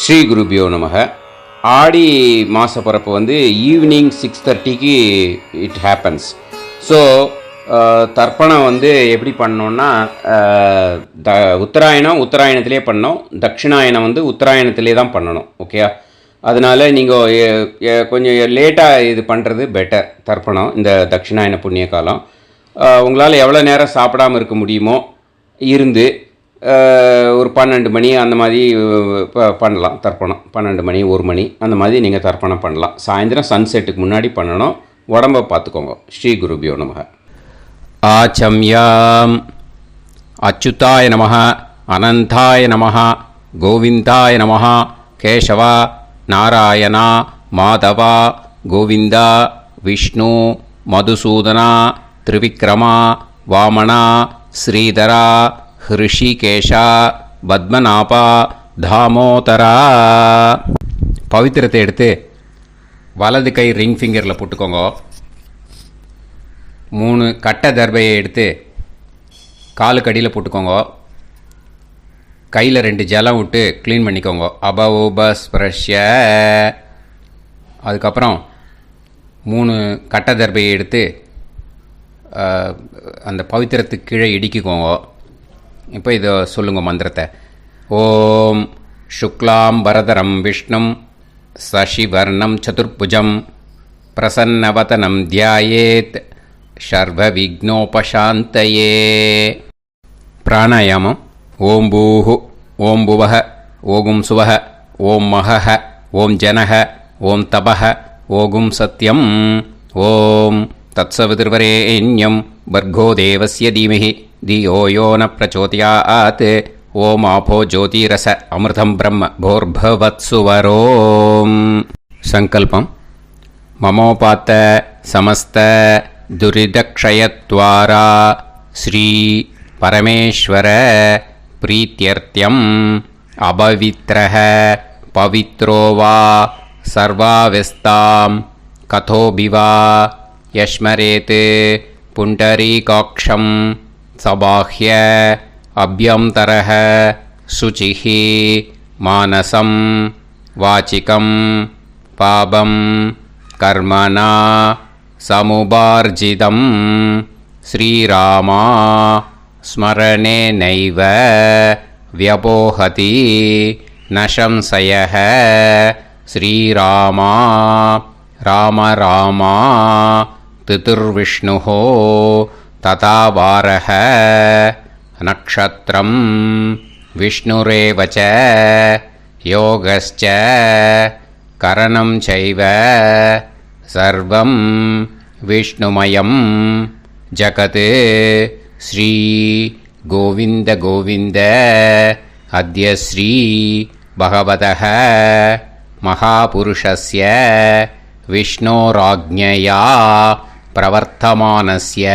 ஸ்ரீ குருபியோ நமக. ஆடி மாத பிறப்பு வந்து ஈவினிங் 6:30க்கு இட் ஹேப்பன்ஸ். ஸோ தர்ப்பணம் வந்து எப்படி பண்ணோன்னா, உத்தராயணத்திலே பண்ணோம், தட்சிணாயனம் வந்து உத்தராயணத்திலே தான் பண்ணணும். ஓகே, அதனால் நீங்கள் கொஞ்சம் லேட்டாக இது பண்ணுறது பெட்டர். தர்ப்பணம் இந்த தட்சிணாயன புண்ணிய காலம் உங்களால் எவ்வளோ நேரம் சாப்பிடாமல் இருக்க முடியுமோ இருந்து ஒரு 12 மணி அந்த மாதிரி பண்ணலாம் தர்ப்பணம். 12 மணி 1 மணி அந்த மாதிரி நீங்கள் தர்ப்பணம் பண்ணலாம். சாயந்தரம் சன்செட்டுக்கு முன்னாடி பண்ணணும். உடம்பை பார்த்துக்கோங்க. ஸ்ரீ குருபியோ நமக. ஆச்சம்யாம். அச்சுதாய நமஹ, அனந்தாய நமஹ, கோவிந்தாய நமஹ, கேசவா, நாராயணா, மாதவா, கோவிந்தா, விஷ்ணு, மதுசூதனா, திரிவிக்ரமா, வாமனா, ஸ்ரீதரா, ஹிருஷிகேஷா, பத்மநாபா, தாமோதரா. பவித்திரத்தை எடுத்து வலது கை ரிங் ஃபிங்கரில் போட்டுக்கோங்க. 3 கட்டை தர்பையை எடுத்து காலுக்கடியில் போட்டுக்கோங்க. கையில் 2 ஜலம் விட்டு க்ளீன் பண்ணிக்கோங்க. அபவோபஸ்பிரஷ்ய. அதுக்கப்புறம் 3 கட்டை தர்பையை எடுத்து அந்த பவித்திரத்துக்கு கீழே இடிக்கிக்கோங்க. இப்போ இதை சொல்லுங்க மந்திரத்தை. ஓம் சுக்லாம் வரதரம் விஷ்ணும் சசிவர்ணம் சதுர்புஜம் பிரசன்னவதனம் தியாயேத் சர்வ விக்னோபசாந்தயே. பிராணாயாமம். ஓம் பூஹு, ஓம் புவஹ, ஓகும் சுவஹ, ஓம் மஹஹ, ஓம் ஜனஹ, ஓம் தபஹ, ஓகும் சத்யம். ஓம் தத்சவிதுர்வரேண்யம் பர்கோ தேவஸ்ய தீமஹி தியோ யோ ந பிரச்சோதயாத். ஓம் ஆபோ ஜோதிரச அமிர்தம் பிரம்ம போர்பவத்சுவரோம். சங்கல்பம். மமோபாத்த சமஸ்த துரிதக்ஷயத்வாரா ஸ்ரீ பரமேஸ்வர பிரீத்யர்த்தியம் அபவித்ரஹ பவித்ரோ வா சர்வாவஸ்தாம் கதோபிவா யஸ்மரேத் புண்டரீகாக்ஷம் சபாஹ்ய அப்யந்தரஹ சுசிஹ மானசம் வாசிகம் பாபம் கர்மணா சமுபார்ஜிதம் ஸ்ரீராமா ஸ்மரணேனைவ வ்யபோஹதி ந சம்சயः. ஸ்ரீராமா ராம ராமா திதிர்விஷ்ணுः ததா வாரஹ. நக்ஷத்ரம் விஷ்ணுரேவ ச யோகஸ்ச கரணம் சைவ சர்வம் விஷ்ணுமயம் ஜகத். ஸ்ரீ கோவிந்த கோவிந்த. அத்ய ஸ்ரீ பகவதः மகாபுருஷஸ்ய விஷ்ணோராஜ்ஞயா பிரவர்த்தமானஸ்ய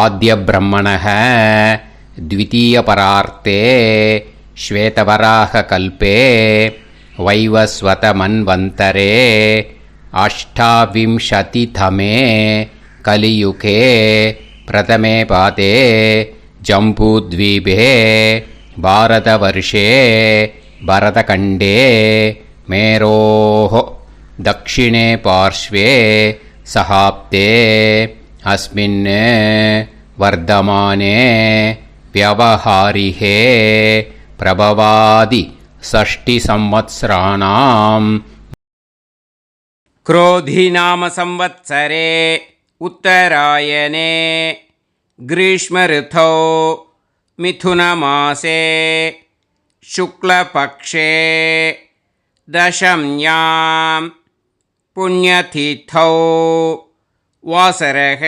ஆத்ய பிரம்மணः த்விதீயபரார்த்தே ஸ்வேதவராக கல்பே வைவஸ்வத மன்வந்தரே அஷ்டாவிம்சதிதமே கலியுகே பிரதமே பாதே ஜம்பூத்வீபே பாரதவர்ஷே பரதகண்டே மேரோः தக்ஷிணே பார்ஷ்வே சஹாப்தே அஸ்மின் வர்தமானே வியவஹாரிஹே பிரபவாதி ஷஷ்டி சம்வத்சராணாம் क्रोधी नाम संवत्सरे उत्तरायणे ग्रीष्म ऋतौ मिथुनमासे शुक्लपक्षे दशम्यां पुण्यतिथौ वासरः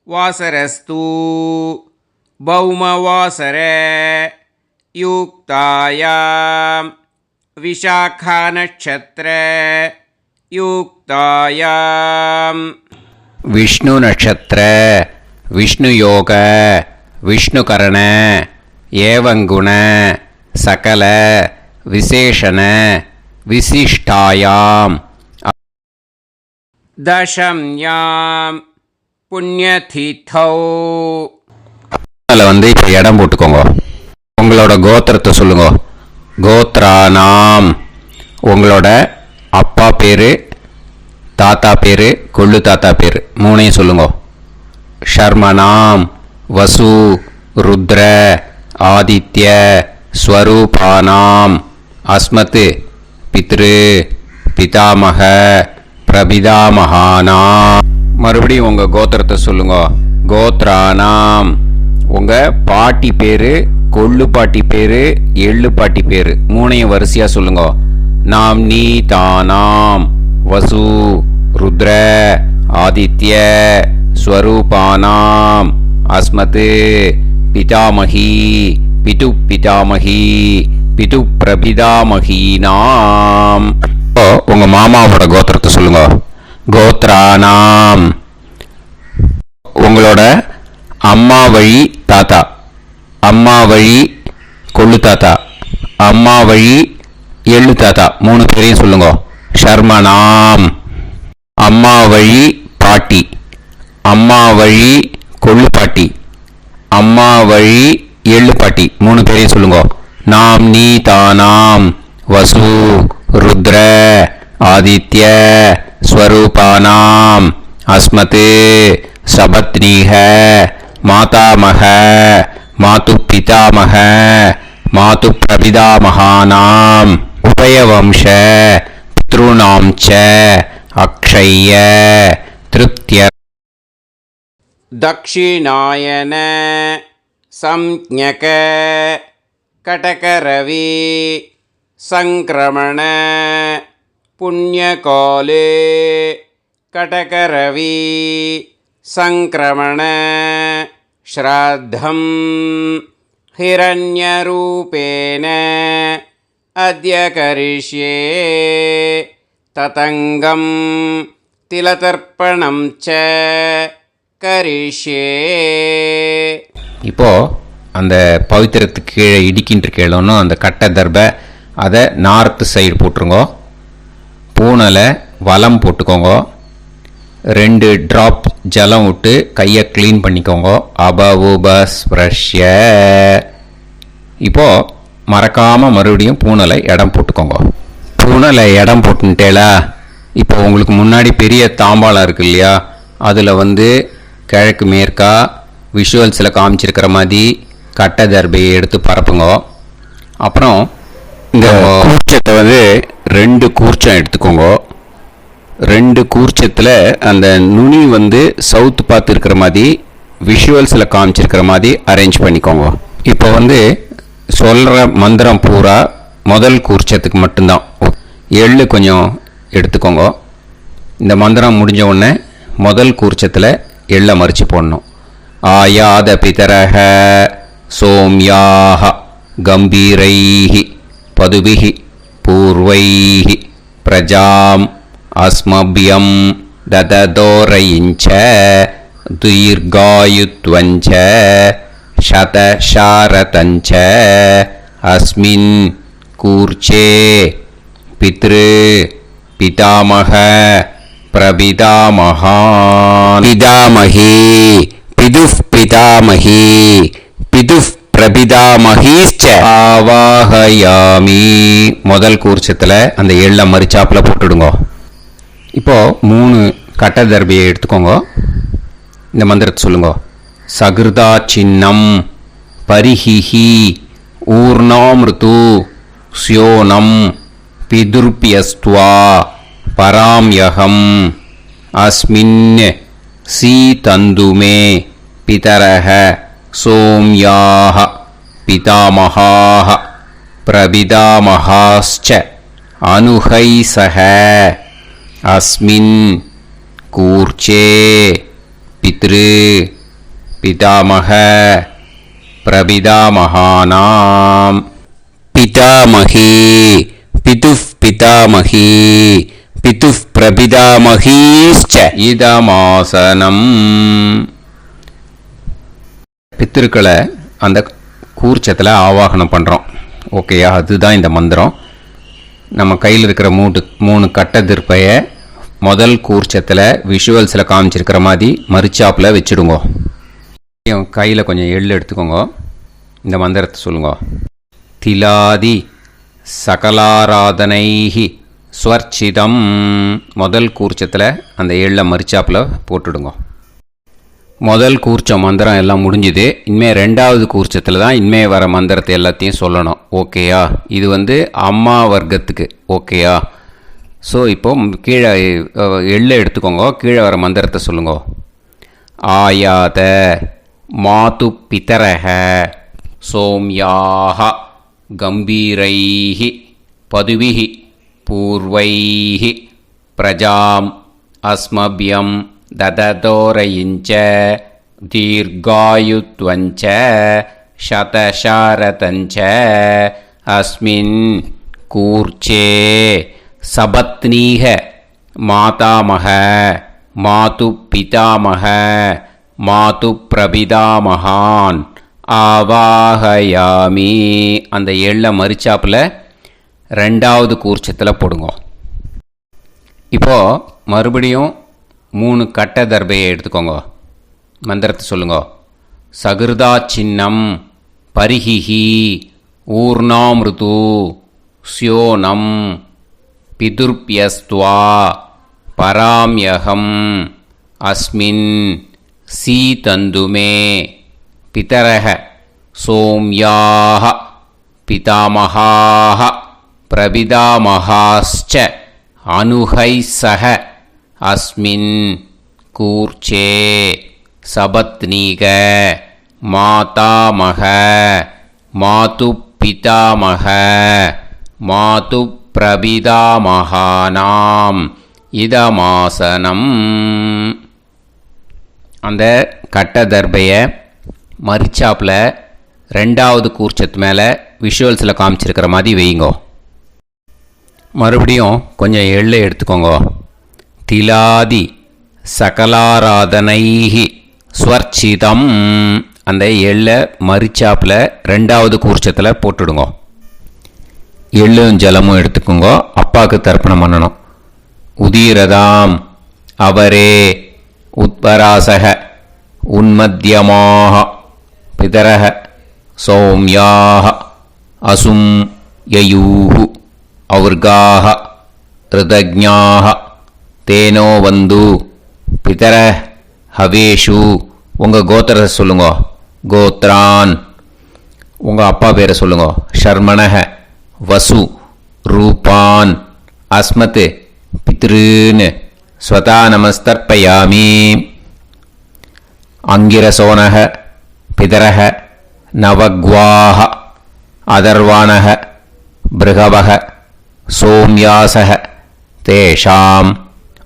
वासरस्तु भौमवासर युक्तायां विशाखा नक्षत्र युक्तायां विष्णु नक्षत्र विष्णु योग विष्णुकरण एवं गुण सकल विशेषण विशिष्टायां दशम्यां पुण्यतिथौ. அதில் வந்து இப்போ இடம் போட்டுக்கோங்க. உங்களோட கோத்திரத்தை சொல்லுங்க. கோத்ரானாம் உங்களோட அப்பா பேர், தாத்தா பேர், கொள்ளு தாத்தா பேர் மூணையும் சொல்லுங்க. ஷர்மனாம் வசு ருத்ர ஆதித்ய ஸ்வரூபானாம் அஸ்மத் பித்ரு பிதாமக பிரபிதாமகானாம். மறுபடியும் உங்கள் கோத்திரத்தை சொல்லுங்க. கோத்ரானாம் உங்கள் பாட்டி பேர், கொள்ளு பாட்டி பேர், எள்ளு பாட்டி பேர் மூணையும் வரிசையாக சொல்லுங்க. நாம் நீ தானாம் வசு ருத்ர ஆதித்ய ஸ்வரூபானாம் அஸ்மத் பிதாமகி பிது பிதாமகி பிது பிரபிதாமகீனாம். உங்க மாமாவோட கோத்திரத்தை சொல்லுங்க. கோத்ரானாம் உங்களோட அம்மா வழி தாத்தா, அம்மா வழி கொள்ளு தாத்தா, அம்மா வழி எள்ளு தாத்தா மூணு பேரையும் சொல்லுங்க. ஷர்மனாம் அம்மா வழி பாட்டி, அம்மா வழி கொள்ளு பாட்டி, அம்மா வழி எள்ளு பாட்டி மூணு பேரையும் சொல்லுங்க. நாம் நீ தானாம் வசு ருத்ர ஆதித்ய ஸ்வரூபானாம் அஸ்மத் சபத்னீஹ மாதாமக மாது பிதாமக மாது பிரபிதாமகானாம் உபயவம்ச பித்ருணாம் ச அக்ஷய்ய திருப்திய. தக்ஷிணாயன சம்ஞக கடகரவி சங்கிரமண புண்ணியகாலே கடகரவி சங்கிரமண ஸ்ராத்தம் ஹிரண்யரூபேன அத்ய கரிஷ்யே ததங்கம் திலதர்ப்பணம் ச கரிஷ்யே. இப்போது அந்த பவித்திரத்துக்கு கீழே இடிக்கின்ற கீழே அந்த கட்டை தர்பை அதை நார்த்து சைடு போட்டுருங்கோ. பூனலை வலம் போட்டுக்கோங்க. 2 ட்ராப் ஜலம் விட்டு கையை க்ளீன் பண்ணிக்கோங்க. அபவுபஸ்ப்ரஷ்ய. இப்போது மறக்காமல் மறுபடியும் பூனலை இடம் போட்டுக்கோங்க. பூனலை இடம் போட்டுட்டேலா, இப்போ உங்களுக்கு முன்னாடி பெரிய தாம்பாளம் இருக்கு இல்லையா, அதில் கிழக்கு மேற்கா விஷுவல்ஸில் காமிச்சிருக்கிற மாதிரி கட்டை தர்பையை எடுத்து பரப்புங்க. அப்புறம் இந்த கூர்ச்சத்தை 2 கூர்ச்சம் எடுத்துக்கோங்க. 2 கூர்ச்சத்தில் அந்த நுனி சவுத் பார்த்து இருக்கிற மாதிரி விஷுவல்ஸில் காமிச்சிருக்கிற மாதிரி அரேஞ்ச் பண்ணிக்கோங்க. இப்போ சொல்கிற மந்திரம் பூரா முதல் கூர்ச்சத்துக்கு மட்டும்தான். எள்ளு கொஞ்சம் எடுத்துக்கோங்க. இந்த மந்திரம் முடிஞ்ச உடனே முதல் கூர்ச்சத்தில் எள்ளை மறித்து போடணும். ஆயாத பிதரஹ சோம்யாக கம்பீரைஹி பதுபிஹி பூர்வைஹி பிரஜாம் அஸ்மபியம் தததோரயிஞ்ச தீர்காயுத்வஞ்ச சதசாரதஞ்ச அஸ்மின் கூர்ச்சே பித்ரு பிதாமக பிரபிதாமகான் பிதாமகி பிதுஃப் பிதாமகி பிதுஃப் பிரபிதாமகீச்ச ஆவாஹயாமி. முதல் கூர்ச்சத்தில் அந்த எள்ளை மறிச்சாப்பில் போட்டுடுங்க. இப்போது 3 கட்ட தர்பியை எடுத்துக்கோங்க. இந்த மந்திரத்தை சொல்லுங்க. சகிருதா சின்னம் பரிஹிஹி ஊர்ணாமிருது ஸ்யோனம் பிதுர்பியஸ்துவா பராம்யகம் அஸ்மின் சீதந்துமே பிதரஹ சோம்யாஹ பிதாமஹாஹ பிரபிதாமஹாஸ்ச அனுஹைசஹ அஸ்மின் கூர்ச்சே பித்ரு பிதாமஹ பிரபிதாமகானாம் பிதாமகி பிதுஃப் பிதாமகி பிதுஃப் பிரபிதாமகீஸ்ச இதமாசனம். பித்திருக்களை அந்த கூர்ச்சத்தில் ஆவாகனம் பண்ணுறோம். ஓகேயா, அதுதான் இந்த மந்திரம். நம்ம கையில் இருக்கிற 3 கட்ட திருப்பையை முதல் கூர்ச்சத்தில் விஷுவல்ஸில் காமிச்சிருக்கிற மாதிரி மறிச்சாப்பில் வச்சுடுங்க. கையில் கொஞ்சம் எள்ளு எடுத்துக்கோங்க. இந்த மந்திரத்தை சொல்லுங்க. திலாதி சகலாராதனைஹி ஸ்வர்ச்சிதம். முதல் கூர்ச்சத்தில் அந்த ஏழில் மரிச்சாப்பில் போட்டுடுங்க. முதல் கூர்ச்சம் மந்திரம் எல்லாம் முடிஞ்சுது. இனிமேல் ரெண்டாவது கூர்ச்சத்தில் தான் இனிமேல் வர மந்திரத்தை எல்லாத்தையும் சொல்லணும். ஓகேயா? இது அம்மா வர்க்கத்துக்கு. ஓகேயா? ஸோ இப்போது கீழே எள்ளை எடுத்துக்கோங்க. கீழே வர மந்திரத்தை சொல்லுங்க. ஆயாத மாது பிதரஹ சோம்யாக கம்பீரைஹி பதுவிஹி பூர்வைஹி பிரஜாம் அஸ்மபியம் தததோரயிஞ்ச தீர்காயுத்வஞ்ச சதசாரதஞ்ச அஸ்மின் கூர்ச்சே சபத்னீஹ மாதாமஹ மாது பிதாமஹ மாது பிரபிதாமகான் ஆவாஹயாமி. அந்த எள்ள மரிச்சாப்பில் ரெண்டாவது கூர்ச்சத்தில் போடுங்க. இப்போது மறுபடியும் 3 கட்ட தர்பையை எடுத்துக்கோங்க. மந்திரத்தை சொல்லுங்க. சகிருதா சின்னம் பரிஹிஹி ஊர்ணாமிருது ஸ்யோனம் பிதுர்பியஸ்துவா பராம்யகம் அஸ்மின் சீதந்துமே பிதரஹ சோம்யாஹ பிதாமஹாஹ பிரபிதாமஹாஸ்ச அனுஹைசஹ அஸ்மின் கூர்ச்சே சபத்னீக மாதாமஹ மாது பிதாமஹ மாது பிரபிதாமகானாம் இதமாசனம். அந்த கட்ட தர்பையை மரிச்சாப்பில் ரெண்டாவது கூர்ச்சத்து மேலே விஷுவல்ஸில் காமிச்சிருக்கிற மாதிரி வைங்கோ. மறுபடியும் கொஞ்சம் எள்ளை எடுத்துக்கோங்க. திலாதி சகலாராதனைஹி ஸ்வர்ச்சிதம். அந்த எள்ளை மரிச்சாப்பில் ரெண்டாவது கூர்ச்சத்தில் போட்டுடுங்க. எள்ளும் ஜலமும் எடுத்துக்கோங்க. அப்பாவுக்கு தர்ப்பணம் பண்ணணும். உதீரதாம் அவரே உத்பராசக உன்மத்யமாக பிதரஹ சௌம்யாக அசும் யயூஹு ஔர்காஹ ரிதஜ்ஞாஹ தேனோ வந்து பிதர ஹவேஷு. உங்கள் கோத்திரத்தை சொல்லுங்க. கோத்ரான். உங்கள் அப்பா பேரை சொல்லுங்க. ஷர்மணஹ வசு ரூபான் அஸ்மத் பித்ருன்னு ஸ்வதா நமஸ்தர்ப்பயாமி. அங்கிரசோனஹ பிதரஹ நவக்வாஹ அதர்வாணஹ பிருகவஹ சோம்யாசஹ தேஷாம்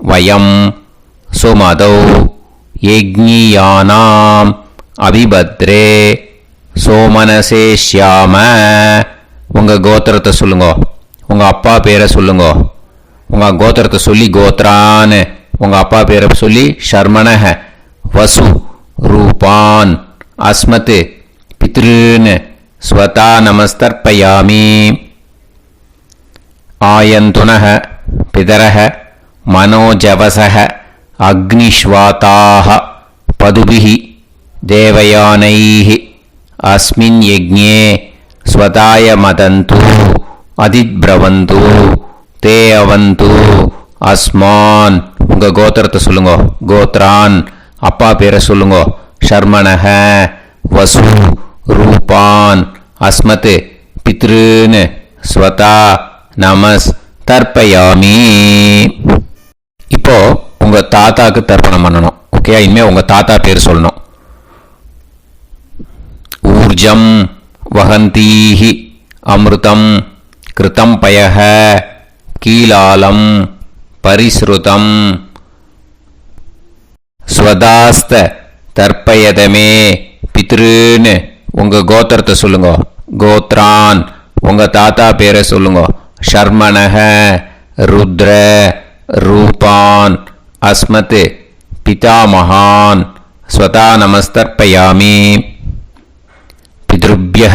வயம் சுமதௌ யஜ்ஞியானாம் அபிபத்ரே சோமனசேஷ்யாம. உங்கள் கோத்திரத்தை சொல்லுங்க. உங்கள் அப்பா பேரை சொல்லுங்க. உங்கள் கோத்திரத்தை சொல்லி கோத்ரான்னு உங்கள் அப்பா பேரை சொல்லி ஷர்மணஹ வசு ரூபான் அஸ்மத் பித்ருன்னு ஸ்வதா நமஸ்தர்ப்பயாமி. ஆயந்துனஹ பிதரஹ மனோஜவசஹ அக்னிஷ்வாதாஹ பதுபிஹி தேவயானைஹி அஸ்மின் யஜ்ஞே ஸ்வதாய மதந்து அதிப்ரவந்து தே அவந்து அஸ்மான். உங்கள் கோத்திரத்தை சொல்லுங்க. கோத்ரான். அப்பா பேரை சொல்லுங்க. ஷர்மணஹ வசு ரூபான் அஸ்மத் பித்ருன்னு ஸ்வதா நமஸ் தர்ப்பயாமி. இப்போ உங்கள் தாத்தாக்கு தர்ப்பணம் பண்ணணும். ஓகே? இனிமேல் உங்கள் தாத்தா பேர் சொல்லணும். ஊர்ஜம் வஹந்தீஹி அமிர்தம் கிருதம் பயஹ கீலாலம் பரிஸ்ருதம் ஸ்வதாஸ்த தர்ப்பயதமே பித்ருன்னு உங்கள் கோத்திரத்தை சொல்லுங்க. கோத்ரான். உங்கள் தாத்தா பேரை சொல்லுங்க. ஷர்மணஹ ருத்ர ரூபான் அஸ்மத் பிதாமகான் ஸ்வதா நமஸ்தர்ப்பயாமி. பித்ருப்யஹ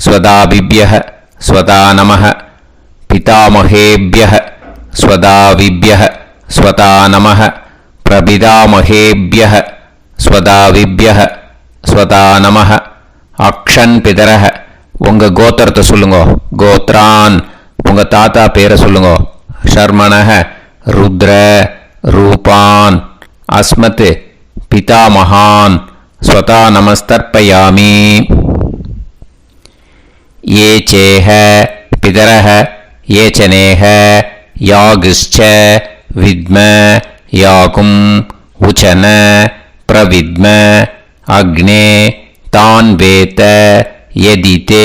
ஸ்வதாபிப்யஹ ஸ்வதா நமஹ பிதாமகேப்யஹ ஸ்வதாவிப்யஹ ஸ்வதா நமஹ பிரபிதாமகேப்யஹ ஸ்வதாவிப்யஹ ஸ்வதா நமஹ. அக்ஷன் பிதரஹ. உங்கள் கோத்திரத்தை சொல்லுங்க. கோத்ரான். உங்கள் தாத்தா பேரை சொல்லுங்க. ஷர்மணஹ ருத்ர ரூபான் அஸ்மத் பிதாமகான் ஸ்வதா நமஸ்தர்ப்பயாமி. ये चेह पितरः ये च नेह यागश्च विद्म याकुं उचन प्रविद्म अग्ने तान् वेत यदिते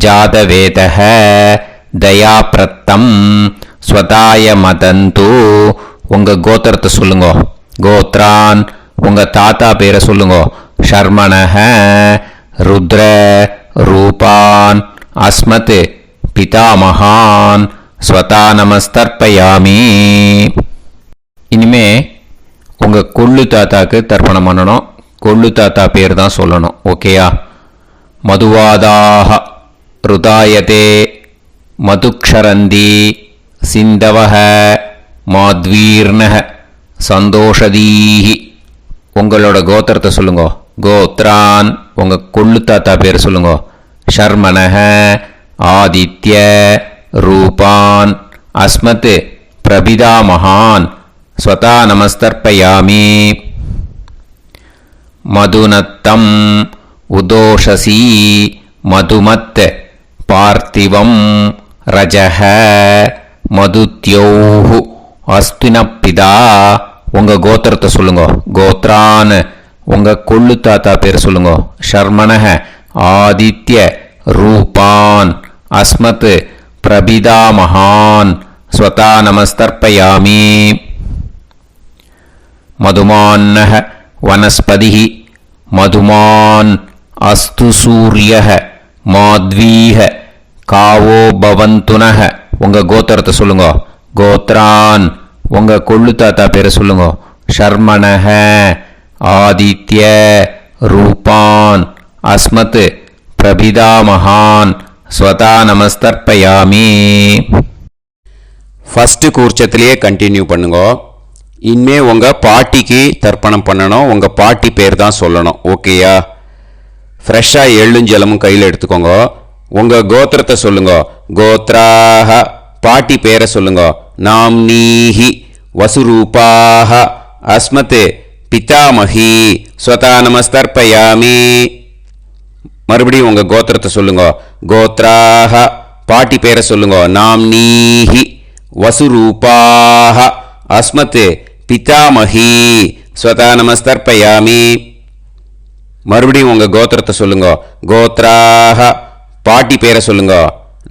जातवेदः दयाप्रत्तं स्वताय मदन्तु. உங்கள் கோத்திரத்தை சொல்லுங்க. கோத்ரான் உங்கள் தாத்தா பேரை சொல்லுங்க. ஷர்மணஹ ருத்ர ரூபான் அஸ்மத் பிதாமகான் ஸ்வதா நமஸ்தர்ப்பயாமி. இனிமே உங்கள் கொள்ளு தாத்தாக்கு தர்ப்பணம் பண்ணணும். கொள்ளு தாத்தா பேர் தான் சொல்லணும். ஓகேயா? மதுவாதாக ருதாயதே மதுக்ஷரந்தி சிந்தவஹ மாத்வீர்ணஹ சந்தோஷதீஹி. உங்களோட கோத்திரத்தை சொல்லுங்க. கோத்ரான் உங்கள் கொள்ளு தாத்தா பேர் சொல்லுங்க. ஷர்மணஹ ஆதித்ய ரூபான் அஸ்மத் பிரபிதாமகான் ஸ்வதா நமஸ்தர்ப்பயாமி. மதுநத்தம் உதோஷசி மதுமத் பார்த்திவம் ரஜஹ மதுத்யோஹு அஸ்தினப்பிதா. உங்கள் கோத்திரத்தை சொல்லுங்க. கோத்ரான் உங்கள் கொள்ளு தாத்தா பேர் சொல்லுங்க. ஷர்மணஹ ஆதித்ய ரூபான் அஸ்மத் பிரபிதாமகான் ஸ்வதா நமஸ்தர்ப்பயாமி. மதுமான்னஹ வனஸ்பதிஹ மதுமான் அஸ்து சூரியஹ மாத்வீஹ காவோ பவந்துனஹ. உங்கள் கோத்திரத்தை சொல்லுங்க. கோத்ரான் உங்கள் கொள்ளு தாத்தா பேரை சொல்லுங்க. ஷர்மணஹ ஆதித்ய ரூபான் அஸ்மத் பிரபிதாமகான் ஸ்வதா நமஸ்தர்ப்பயாமி. ஃபஸ்ட்டு கூர்ச்சத்திலேயே கண்டினியூ பண்ணுங்க. இனிமே உங்கள் பாட்டிக்கு தர்ப்பணம் பண்ணணும். உங்கள் பாட்டி பேர் தான் சொல்லணும். ஓகேயா? ஃப்ரெஷ்ஷாக எள்ளும் ஜலமும் கையில் எடுத்துக்கோங்க. உங்கள் கோத்திரத்தை சொல்லுங்க. கோத்ராஹ பாட்டி பேரை சொல்லுங்க. நாம்னீஹி வசுரூபாஹ அஸ்மத் பிதாமஹி ஸ்வதா நமஸ்தர்ப்பயாமி. மறுபடியும் உங்கள் கோத்திரத்தை சொல்லுங்க. கோத்ராஹ பாட்டி பேரை சொல்லுங்க. நாம்னீஹி வசுரூபாஹ அஸ்மத் பிதாமஹி ஸ்வதா நமஸ்தர்ப்பயாமி. மறுபடியும் உங்கள் கோத்திரத்தை சொல்லுங்க. கோத்ராஹ பாட்டி பேரை சொல்லுங்க.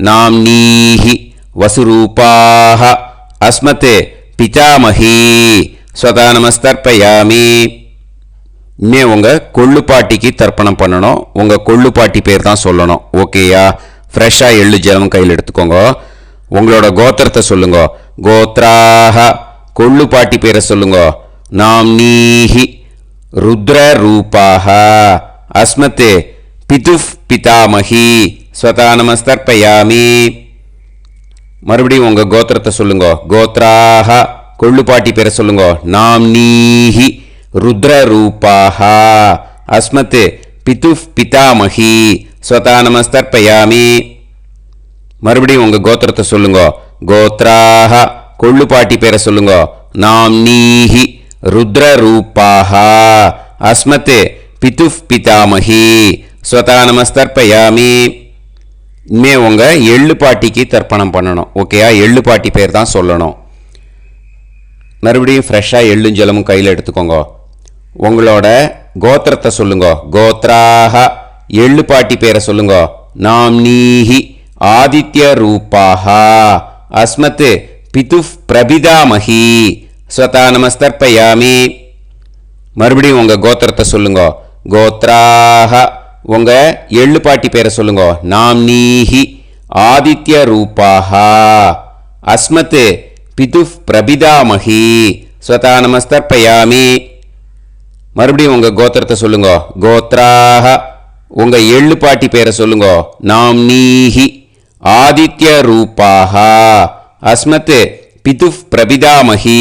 நாம்னீஹி வசுரூபாஹ அஸ்மத் பிதாமஹி ஸ்வதா நமஸ்தர்ப்பயாமி. இனிமே உங்கள் கொள்ளு பாட்டிக்கு தர்ப்பணம் பண்ணணும். உங்கள் கொள்ளு பாட்டி பேர் தான் சொல்லணும். ஓகேயா? ஃப்ரெஷ்ஷாக எள்ளு ஜலம் கையில் எடுத்துக்கோங்க. உங்களோட கோத்திரத்தை சொல்லுங்க. கோத்ராஹ கொள்ளு பாட்டி பேரை சொல்லுங்க. நாம்னீஹி ருத்ர ரூபாஹ அஸ்மத் பிதுஃப் பிதாமஹி ஸ்வதா நமஸ்தர்ப்பயாமி. மறுபடியும் உங்கள் கோத்திரத்தை சொல்லுங்க. கோத்ராஹ கொள்ளு பாட்டி பேரை சொல்லுங்க. நாம்னீஹி ருத்ர ரூபாஹ அஸ்மத் பிதுஃப் பிதாமஹி ஸ்வதா நமஸ்தர்ப்பயாமி. மறுபடியும் உங்கள் கோத்திரத்தை சொல்லுங்க. கோத்ராஹ கொள்ளு பாட்டி பேரை சொல்லுங்க. நாம்னீஹி ருத்ர ரூபாஹ அஸ்மத் பிதுஃப் பிதாமஹி ஸ்வதா நமஸ்தர்ப்பயாமி. இனிமே உங்கள் எள்ளு பாட்டிக்கு தர்ப்பணம் பண்ணணும். ஓகேயா? எள்ளு பாட்டி பேர் தான் சொல்லணும். மறுபடியும் ஃப்ரெஷ்ஷாக எள்ளும் ஜலமும் கையில் எடுத்துக்கோங்க. உங்களோட கோத்திரத்தை சொல்லுங்க. கோத்ராஹ எள்ளு பாட்டி பேரை சொல்லுங்க. நாம்னீஹி ஆதித்ய ரூபாஹ அஸ்மத் பிதுஃப் பிரபிதாமஹி ஸ்வதா நமஸ்தர்ப்பயாமி. மறுபடியும் உங்கள் கோத்திரத்தை சொல்லுங்க. கோத்ராஹ உங்கள் எள்ளு பாட்டி பேரை சொல்லுங்க. நாம்னீஹி ஆதித்ய ரூபாஹ அஸ்மத் பிதுஃப் பிரபிதாமஹி ஸ்வதா நமஸ்தர்ப்பயாமி. மறுபடியும் உங்கள் கோத்திரத்தை சொல்லுங்க. கோத்ராஹ உங்கள் எள்ளு பாட்டி பேரை சொல்லுங்க. நாம்னீஹி ஆதித்ய ரூபாஹ அஸ்மத் பிதுஃப் பிரபிதாமஹி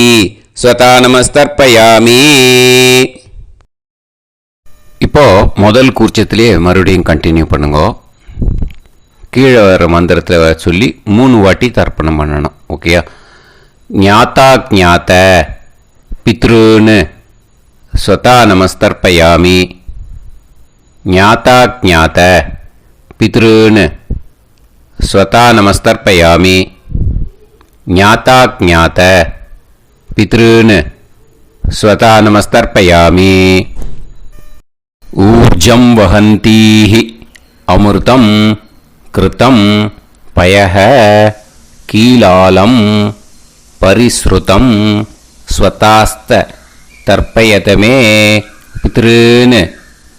ஸ்வதா நமஸ்தர்ப்பயாமி. இப்போ முதல் கூர்ச்சத்திலேயே மறுபடியும் கண்டினியூ பண்ணுங்க. கீழே வர மந்திரத்தில் சொல்லி 3 வாட்டி தர்ப்பணம் பண்ணணும். ஓகேயா? ஞாத்தா ஞாத்த பித்ருன்னு ஸ்வதா நமஸ்தர்ப்பயாமி. ஞாத்தா ஞாத்த பித்ருன்னு ஸ்வதா நமஸ்தர்ப்பயாமி. ஞாத்தா ஞாத்த பித்ருன்னு ஸ்வதா நமஸ்தர்ப்பயாமி. ஊர்ஜம் வஹந்தீஹி அமிர்தம் கிருதம் பயஹ கீலாலம் பரிஸ்ருதம் ஸ்வதாஸ்த தர்ப்பயதமே பித்ருன்னு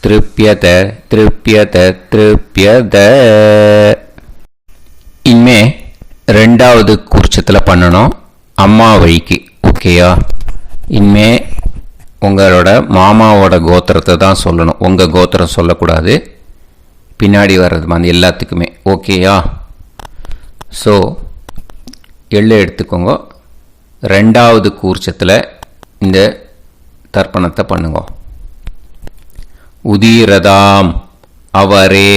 திருப்யத திருப்யத திருப்யத. இனிமே 2வது கூர்ச்சத்தில் பண்ணணும், அம்மா வழிக்கு. ஓகேயா? இனிமே உங்களோட மாமாவோட கோத்திரத்தை தான் சொல்லணும், உங்கள் கோத்திரம் சொல்லக்கூடாது. பின்னாடி வர்றது மாதிரி எல்லாத்துக்குமே. ஓகேயா? ஸோ எள்ளு எடுத்துக்கோங்க. 2வது கூர்ச்சத்தில் இந்த தர்ப்பணத்தை பண்ணுங்க. உதீரதாம் அவரே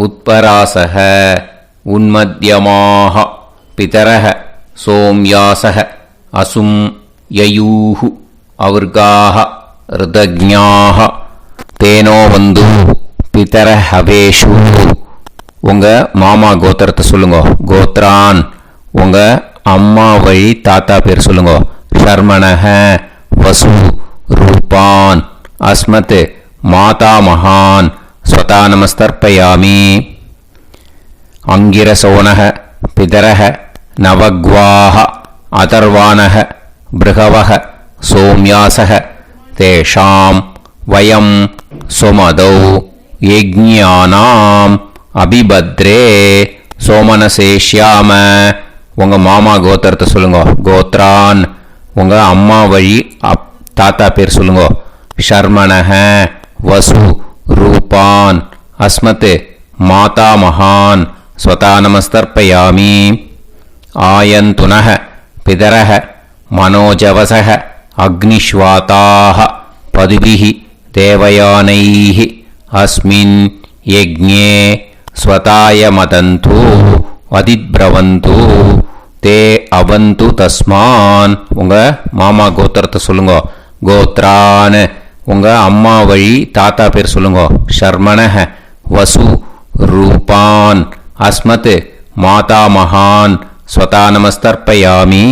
உத்பராசக உன்மத்யமாக பிதரக சோம்யாசக அசும் யயூஹு அவர்காக ருதஜ்ஞாக தேனோ வந்து பிதர ஹவேஷு. உங்கள் மாமா கோத்திரத்தை சொல்லுங்க. கோத்ரான் உங்கள் அம்மா வழி தாத்தா பேர் சொல்லுங்க. ஷர்மணஹ வசு ரூபான் அஸ்மத் மாதா மகான் ஸ்வதா நமஸ்தர்ப்பயாமி. அங்கிரசோனஹ பிதரஹ நவக்வாஹ அதர்வானஹ பிருகவஹ சோம்யாசஹ தேஷாம் வயம் சுமதௌ யஜ்ஞானாம் அபிபத்ரே சோமனசேஷ்யாம. உங்கள் மாமா கோத்திரத்தை சொல்லுங்க. கோத்ரான் உங்கள் அம்மா வழி தாத்தா பேர் சொல்லுங்க. ஷர்மணஹ வசு ரூபான் அஸ்மத் மாதா மகான் ஸ்வதா நமஸ்தர்ப்பயாமி. ஆயந்துனஹ பிதரஹ மனோஜவசஹ அக்னிஷ்வாதாஹ பதுபிஹி தேவயானைஹ அஸ்மின் யஜ்ஞே ஸ்வதாய மதந்து அதிப்ரவந்து தே அவந்து தஸ்மான். உங்கள் மாமா கோத்திரத்தை சொல்லுங்க. கோத்ரான் உங்கள் அம்மா வழி தாத்தா பேர் சொல்லுங்க. ஷர்மணஹ வசு ரூபான் அஸ்மத் மாதா மகான் ஸ்வதா நமஸ்தர்ப்பயாமி.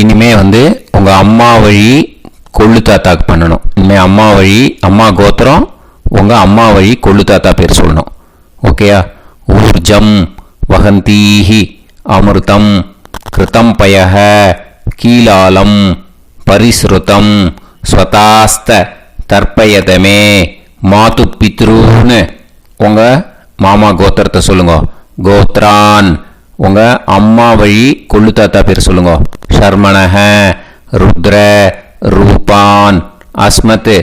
இனிமே உங்கள் அம்மா வழி கொள்ளு தாத்தாக்கு பண்ணணும். இனிமேல் அம்மா வழி அம்மா கோத்திரம் உங்கள் அம்மா வழி கொள்ளு தாத்தா பேர் சொல்லணும். ஓகேயா? ஊர்ஜம் வஹந்தீஹி அமிர்தம் கிருதம் பயஹ கீலாலம் பரிஸ்ருதம் ஸ்வதாஸ்த தர்ப்பயதமே மாது பித்ருன்னு உங்கள் மாமா கோத்திரத்தை சொல்லுங்க. கோத்ரான் உங்கள் அம்மா வழி கொள்ளு தாத்தா பேர் சொல்லுங்க. ஷர்மணஹ ருத்ர ரூபான் அஸ்மத்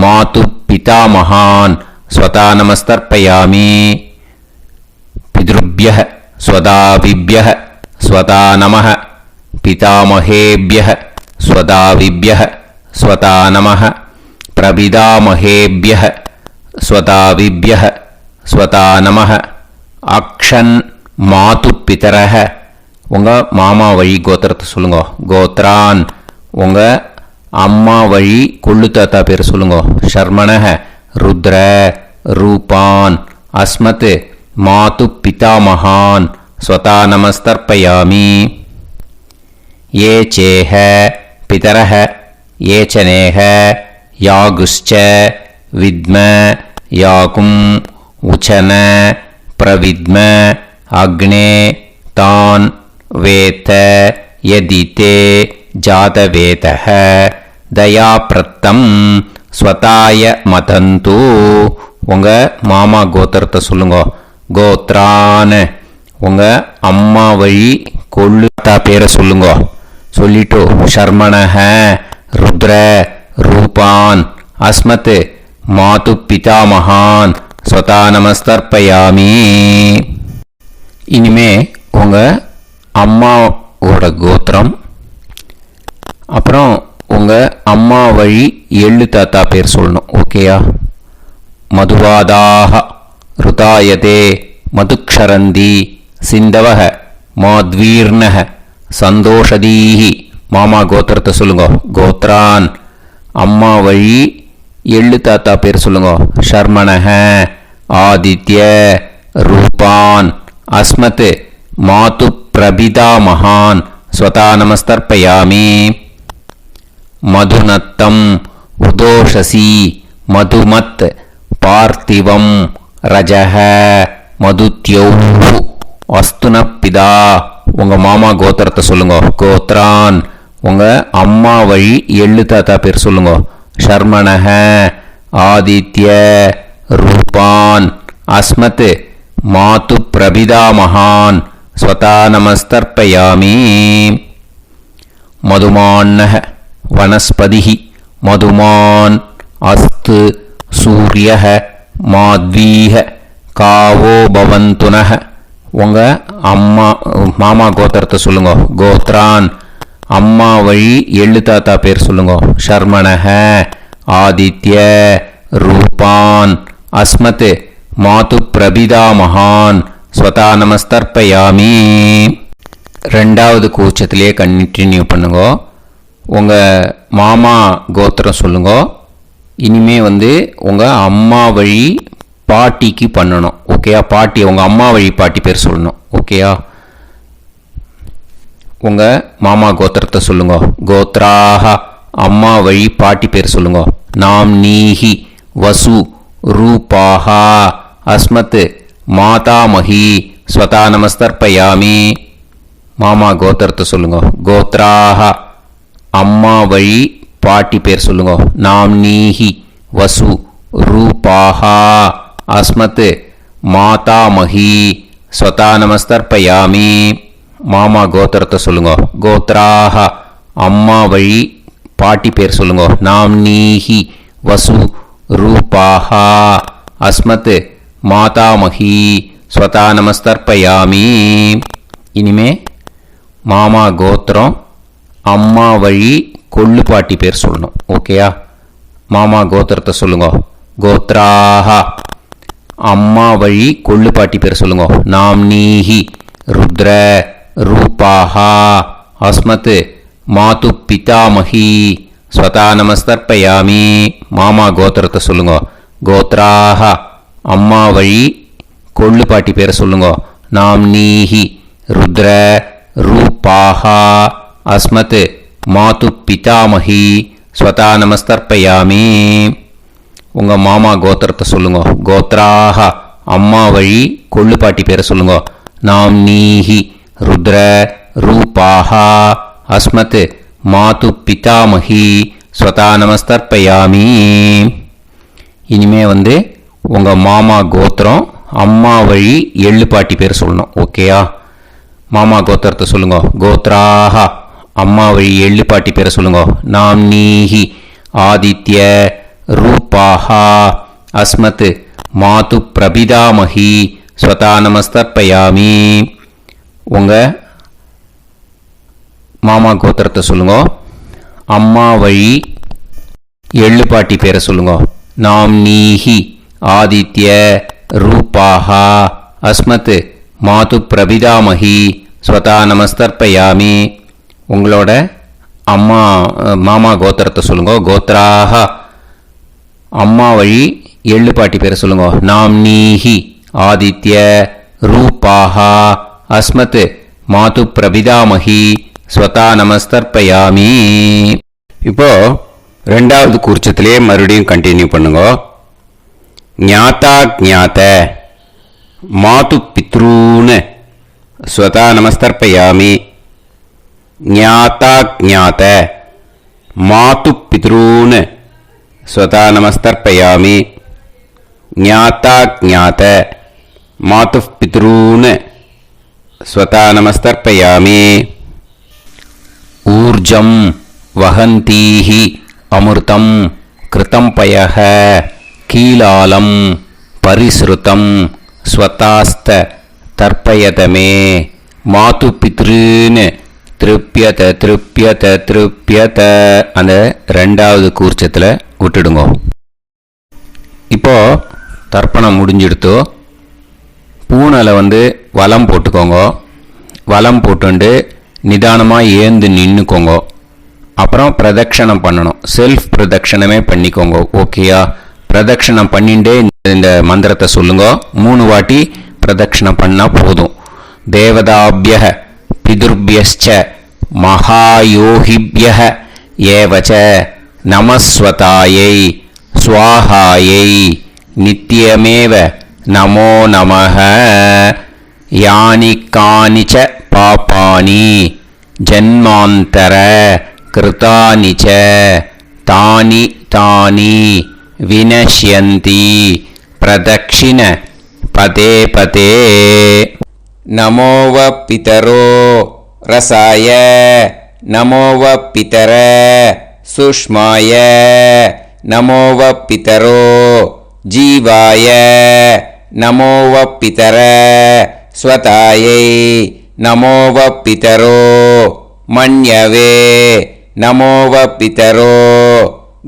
மாது பிதாமகான் ஸ்வதா நமஸ்தர்ப்பயாமி. பித்ருப்யஹ ஸ்வதாவிப்யஹ ஸ்வதா நமஹ பிதாமகேப்யஹ ஸ்வதாவிப்யஹ ஸ்வதா நமஹ பிரபிதாமகேப்யஹ ஸ்வதாவிப்யஹ ஸ்வதா நமஹ. அக்ஷன் மாது பிதரஹ உங்கள் மாமா வழி கோத்திரத்தை சொல்லுங்க. கோத்ரான் உங்கள் அம்மா வழி கொள்ளு தாத்தா பேர் சொல்லுங்க. ஷர்மணஹ ருத்ர ரூபான் அஸ்மத் மாது பிதாமகான் ஸ்வதா நமஸ்தர்ப்பயாமி. ये चेह पितरः ये च नेह यागुश्च विद्म याकुम् उचन प्रविद्म अग्ने तान् वेत यदिते जातवेतः दयाप्रत्तं स्वताय मदन्तु. உங்கள் மாமா கோத்திரத்தை சொல்லுங்க. கோத்ரான் உங்கள் அம்மா வழி கொள்ளு தாத்தா பேரை சொல்லுங்க. சொல்லிட்டு ஷர்மணஹ ருத்ர ரூபான் அஸ்மத் மாது பிதாமகான் ஸ்வதா நமஸ்தர்ப்பயாமி. இனிமே உங்கள் அம்மாவோட கோத்திரம், அப்புறம் உங்கள் அம்மா வழி எள்ளு தாத்தா பேர் சொல்லணும். ஓகேயா? மதுவாதாக ருதாயதே மதுக்ஷரந்தி சிந்தவஹ மாத்வீர்ணஹ சந்தோஷதீஹி மாமா கோத்திரத்தை சொல்லுங்க. கோத்ரான் அம்மா வழி எள்ளு தாத்தா பேர் சொல்லுங்க. ஷர்மணஹ ஆதித்ய ரூபான் அஸ்மத் மாது பிரபிதா மகான் ஸ்வதா நமஸ்தர்ப்பயாமி. மதுநத்தம் உதோஷசி மதுமத் பார்த்திவம் ரஜஹ மதுத்யௌ அஸ்துனப்பிதா உங்கள் மாமா கோத்திரத்தை சொல்லுங்க. கோத்ரான் உங்கள் அம்மா வழி எள்ளு தாத்தா பேர் சொல்லுங்க. ஷர்மணஹ ஆதித்ய ரூபான் அஸ்மத் மாது பிரபிதா மகான் ஸ்வதா நமஸ்தர்ப்பயாமி. மதுமான்னஹ வனஸ்பதிஹி மதுமான் அஸ்து சூரியஹ மாத்வீஹ காவோ பவந்துனஹ உங்கள் அம்மா மாமா கோத்திரத்தை சொல்லுங்க. கோத்ரான் அம்மா வழி எள்ளு தாத்தா பேர் சொல்லுங்க. ஷர்மணஹ ஆதித்ய ரூபான் அஸ்மத் மாது பிரபிதா மகான் ஸ்வதா நமஸ்தர்ப்பயாமி. ரெண்டாவது கூச்சத்திலே கண்டினியூ பண்ணுங்க. உங்கள் மாமா கோத்திரம் சொல்லுங்க. இனிமே உங்கள் அம்மா வழி பாட்டிக்கு பண்ணணும். ஓகேயா? பாட்டி உங்கள் அம்மா வழி பாட்டி பேர் சொல்லணும். ஓகேயா? உங்கள் மாமா கோத்திரத்தை சொல்லுங்க. கோத்ராஹ அம்மா வழி பாட்டி பேர் சொல்லுங்க. நாம் நீஹி வசு ரூபாஹா அஸ்மத் மாதாமஹி ஸ்வதா நமஸ்தர்ப்பயாமி. மாமா கோத்திரத்தை சொல்லுங்க. கோத்ராஹ அம்மா வழி பாட்டி பேர் சொல்லுங்க. நாம் நீஹி வசு ரூபாஹா அஸ்மத் மாதாமஹி ஸ்வதா நமஸ்தர்ப்பயாமி. மாமா கோத்திரத்தை சொல்லுங்க. கோத்ராஹ அம்மா வழி பாட்டி பேர் சொல்லுங்க. நாம் நீஹி வசு ரூபாஹா அஸ்மத் மாதாமஹி ஸ்வதா நமஸ்தர்ப்பயாமி. இனிமே மாமா கோத்திரம் அம்மா வழி கொள்ளு பாட்டி பேர் சொல்லணும். ஓகேயா? மாமா கோத்திரத்தை சொல்லுங்க. கோத்ராஹ அம்மா வழி கொள்ளு பாட்டி பேர் சொல்லுங்க. நாம் நீஹி ருத்ர ரூபாஹா அஸ்மத் மாது பிதாமஹி ஸ்வதா நமஸ்தர்ப்பயாமி. மாமா கோத்திரத்தை சொல்லுங்க. கோத்ராஹ அம்மா வழி கொள்ளு பாட்டி பேரை சொல்லுங்க. நாம் நீஹி ருத்ர ரூபாஹா அஸ்மத் மாது பிதாமஹி ஸ்வதா நமஸ்தர்ப்பயாமி. உங்கள் மாமா கோத்திரத்தை சொல்லுங்க. கோத்ராஹ அம்மா வழி கொள்ளு பாட்டி பேரை சொல்லுங்க. நாம் நீஹி ருத்ர ரூபாஹா அஸ்மத் மாது பிதாமஹி ஸ்வதா நமஸ்தர்ப்பயாமி. இனிமே உங்கள் மாமா கோத்திரம் அம்மா வழி எள்ளு பாட்டி பேர் சொல்லணும். ஓகேயா? மாமா கோத்திரத்தை சொல்லுங்க. கோத்ராஹ அம்மா வழி எள்ளு பாட்டி பேரை சொல்லுங்க. நாம் நீஹி ஆதித்ய ரூபாஹா அஸ்மத் மாது பிரபிதாமஹி ஸ்வதா நமஸ்தர்ப்பயாமி. உங்கள் மாமா கோத்திரத்தை சொல்லுங்க. அம்மா வழி எள்ளு பாட்டி பேரை சொல்லுங்க. நாம் நீஹி ஆதித்ய ரூபாஹா அஸ்மத் மாது பிரபிதாமஹி ஸ்வதா நமஸ்தர்ப்பயாமி. உங்களோட அம்மா மாமா கோத்திரத்தை சொல்லுங்க. கோத்ராஹ அம்மா வழி எள்ளு பாட்டி பேரை சொல்லுங்க. நாம் நீஹி ஆதித்ய ரூபாஹா அஸ்மத் மாது பிரபிதாமஹி ஸ்வதா நமஸ்தர்ப்பயாமி. இப்போ ரெண்டாவது கூர்ச்சத்திலே மறுபடியும் கண்டினியூ பண்ணுங்க. ஞாதா ஞாத மாது பித்ரூன் ஸ்வதா நமஸ்தர்ப்பயாமி. ஞாதா ஞாத மாது பித்ரூன் ஸ்வதா நமஸ்தர்ப்பயாமி. ஞாதா ஞாத மாது பித்ரூன் ஸ்வதா நமஸ்தர்ப்பயாமி. ஊர்ஜம் வஹந்தீஹி அமிர்தம் கிருதம் பயஹ கீலாலம் பரிஸ்ருதம் ஸ்வதாஸ்த தர்ப்பயதமே மாது பித்ருன்னு திருப்பியத திருப்பியத திருப்பியத அந்த ரெண்டாவது கூர்ச்சத்தில் விட்டுடுங்க. இப்போ தர்ப்பணம் முடிஞ்சிடுத்தோ பூனலை வந்து வலம் போட்டுக்கோங்க. வலம் போட்டுண்டு நிதானமாக ஏந்து நின்றுக்கோங்க. அப்புறம் பிரதட்சணம் பண்ணணும். செல்ஃப் பிரதட்சணமே பண்ணிக்கோங்க. ஓகேயா? பிரதட்சணம் பண்ணிண்டே இந்த மந்திரத்தை சொல்லுங்க. 3 வாட்டி பிரதட்சணம் பண்ணால் போதும். தேவதாபிய பிதுர்பியச்ச மகாயோகிபிய ஏவச்ச நமஸ்வதாயை ஸ்வாஹாயை நித்யமேவ நமோ நமஹ. யானி கானிச்ச பாபானி ஜன்மாந்தர கிருதானி ச தானி தானி வினஷ்யந்தி பிரதக்ஷிண பதே பதே. நமோவ பிதரோ ரசாய நமோவ பிதர சுஷ்மாய நமோவ பிதரோ ஜீவாய நமோவ பிதர ஸ்வதாயை நமோவ பிதரோ மன்யவே நமோவ பிதரோ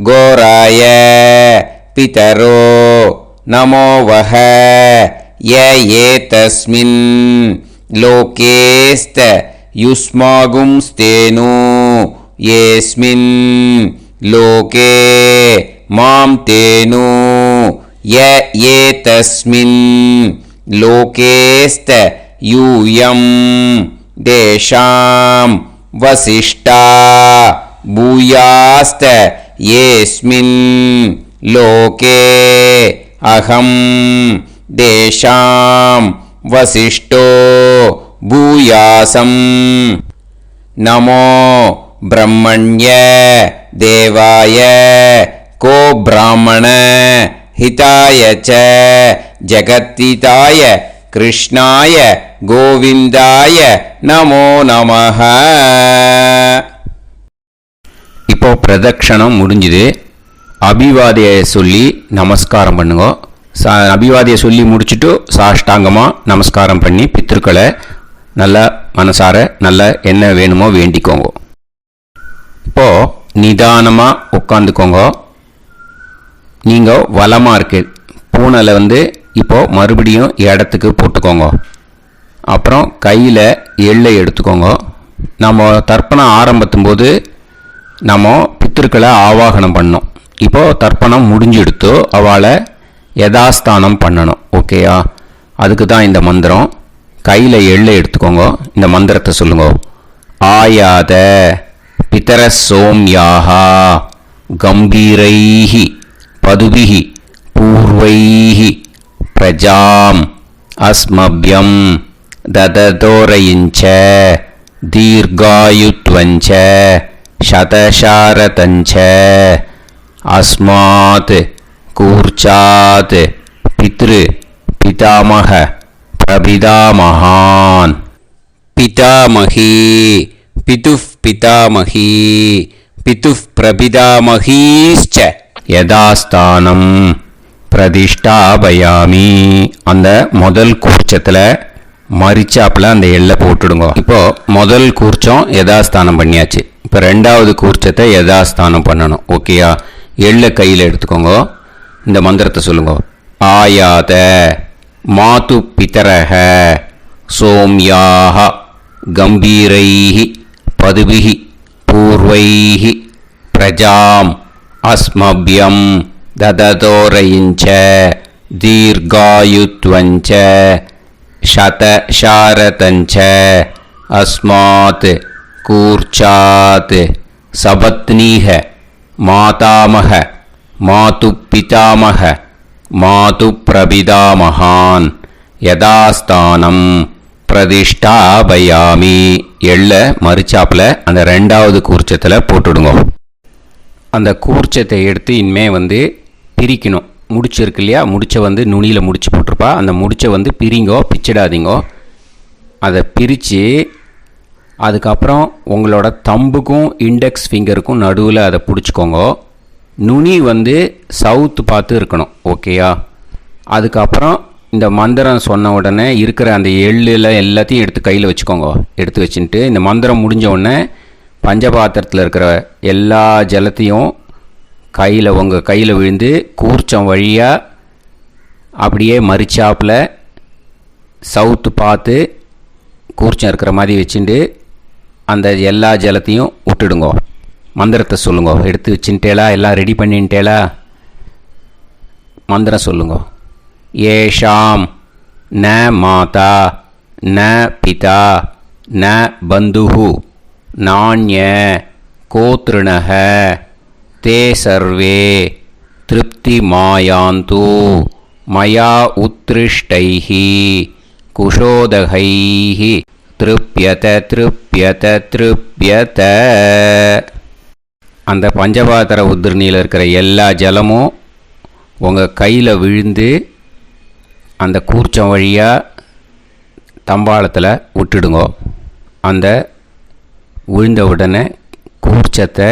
கோராய பிதரோ நமோவஹ. ய ஏதஸ்மின் லோகேஸ்த யுஸ்மாகும்ஸ்தேனு ஏஸ்மின் லோகே மாம் தேனு. ய ஏதஸ்மின் லோகேஸ்த யூயம் தேஷாம் வசிஷ்டா பூயாஸ்த ஏஸ்மின் லோகே அகம் தேஷாம் வசிஷ்டோ பூயாசம். நமோ பிரம்மண்ய தேவாய கோ பிராமண ஹிதாய ச ஜகத்ஹிதாய கிருஷ்ணாய கோவிந்தாய நமோ நமஹ. இப்போ பிரதட்சணம் முடிஞ்சுது. அபிவாதியை சொல்லி நமஸ்காரம் பண்ணுங்க. அபிவாதியை சொல்லி முடிச்சுட்டு சாஷ்டாங்கமாக நமஸ்காரம் பண்ணி பித்ருக்களை நல்லா மனசார நல்லா என்ன வேணுமோ வேண்டிக்கோங்க. இப்போது நிதானமாக உட்காந்துக்கோங்க. நீங்கள் வலமாக இருக்கு பூனலை வந்து இப்போது மறுபடியும் இடத்துக்கு போட்டுக்கோங்க. அப்புறம் கையில் எள்ளை எடுத்துக்கோங்க. நம்ம தர்ப்பணம் ஆரம்பித்தும் போது நம்ம பித்திருக்களை ஆவாகனம் பண்ணோம். இப்போது தர்ப்பணம் முடிஞ்செடுத்து அவளை யதாஸ்தானம் பண்ணணும். ஓகேயா? அதுக்கு தான் இந்த மந்திரம். கையில் எள்ளை எடுத்துக்கோங்க. இந்த மந்திரத்தை சொல்லுங்க. ஆயாத பிதர சோம்யாஹா கம்பீரைஹி பதுபிஹி பூர்வைஹி பிரஜாம் அஸ்மப்யம் தததோரயிஞ்ச தீர்காயுத்வஞ்ச சதசாரதஞ்ச அஸ்மாத் கூர்ச்சாத் பித்ரு பிதாமக பிரபிதாமகான். பிதாமகி பிதுஃப் பிதாமகி பிதுஃப் பிரபிதாமகீஸ்ச யதாஸ்தானம் பிரதிஷ்டாபயாமி. அந்த முதல் கூர்ச்சத்தில் மரிச்சாப்பில் அந்த எல்லை போட்டுடுங்க. இப்போது முதல் கூர்ச்சம் யதாஸ்தானம் பண்ணியாச்சு. இப்போ ரெண்டாவது கூர்ச்சத்தை யதாஸ்தானம் பண்ணணும். ஓகேயா? எள்ளை கையில் எடுத்துக்கோங்க. இந்த மந்திரத்தை சொல்லுங்க. ஆயாத மாது பிதரஹ சோம்யாக கம்பீரைஹி பதுபிஹி பூர்வைஹி பிரஜாம் அஸ்மப்யம் தததோரயிஞ்ச தீர்காயுத்வஞ்ச சதசாரதஞ்ச அஸ்மாத் கூர்ச்சாத் சபத்னீஹ மாதாமஹ மாது பிதாமஹ மாது பிரபிதாமகான் யதாஸ்தானம் பிரதிஷ்டாபயாமி. எள்ள மரிச்சாப்பில் அந்த ரெண்டாவது கூர்ச்சத்தில் போட்டுடுங்க. அந்த கூர்ச்சத்தை எடுத்து இனிமே வந்து பிரிக்கணும். முடிச்சிருக்கு இல்லையா? முடிச்சை வந்து நுனியில் முடிச்சு போட்டிருப்பா. அந்த முடிச்சை வந்து பிரிங்கோ, பிச்சிடாதீங்கோ. அதை பிரித்து அதுக்கப்புறம் உங்களோட தம்புக்கும் இண்டெக்ஸ் ஃபிங்கருக்கும் நடுவில் அதை பிடிச்சிக்கோங்க. நுனி வந்து சவுத்து பார்த்து இருக்கணும். ஓகேயா? அதுக்கப்புறம் இந்த மந்திரம் சொன்ன உடனே இருக்கிற அந்த எள்ளில் எல்லாத்தையும் எடுத்து கையில் வச்சுக்கோங்க. எடுத்து வச்சுட்டு இந்த மந்திரம் முடிஞ்ச உடனே பஞ்சபாத்திரத்தில் இருக்கிற எல்லா ஜலத்தையும் உங்கள் கையில் விழுந்து கூர்ச்சம் வழியாக அப்படியே மரிச்சாப்பில் சவுத்து பார்த்து கூர்ச்சம் இருக்கிற மாதிரி வச்சுட்டு அந்த எல்லா ஜலத்தையும் விட்டுடுங்கோ. மந்திரத்தை சொல்லுங்கோ. எடுத்து வச்சுட்டேலா, எல்லாம் ரெடி பண்ணிட்டேலா? மந்திரம் சொல்லுங்கோ. ஏஷாம் ந மாதா ந பிதா ந பந்துஹு நாண்ய கோத்ருணஹ தே சர்வே திருப்தி மாயாந்து மயா உத்ருஷ்டைஹி குஷோதகைஹி திருப்யத திருப்யத திருப்யத. அந்த பஞ்சபாத்திர உதிரணியில் இருக்கிற எல்லா ஜலமும் உங்கள் கையில் விழுந்து அந்த கூர்ச்சம் வழியாக தம்பாளத்தில் விட்டுடுங்கோ. அந்த விழுந்த உடனே கூர்ச்சத்தை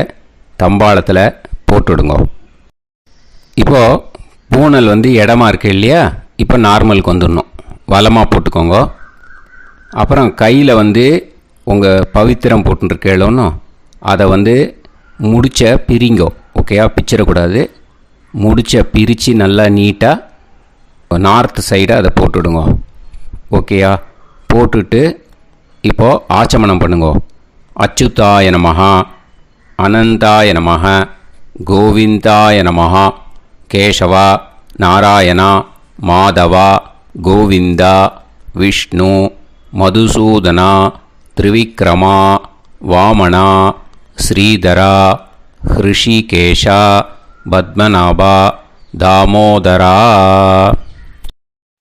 தம்பாளத்தில் போட்டுடுங்கோ. இப்போது பூனல் இடமா இருக்கு இல்லையா, இப்போ நார்மலுக்கு வந்துடணும். வலமாக போட்டுக்கோங்க. அப்புறம் கையில் உங்கள் பவித்திரம் போட்டுருக்கேளோன்னு அதை முடிச்ச பிரிங்கோ. ஓகேயா? பிச்சிடக்கூடாது. முடிச்ச பிரித்து நல்லா நீட்டாக நார்த் சைடை அதை போட்டுடுங்க. ஓகேயா? போட்டுட்டு இப்போது ஆச்சமனம் பண்ணுங்கோ. அச்சுதாய நமஹ, அனந்தாய நமஹ, கோவிந்தாய நமஹ, கேசவா, நாராயணா, மாதவா, கோவிந்தா, விஷ்ணு, மதுசூதனா, திரிவிக்ரமா, வாமனா, ஸ்ரீதரா, ஹிருஷிகேஷா, பத்மநாபா, தாமோதரா.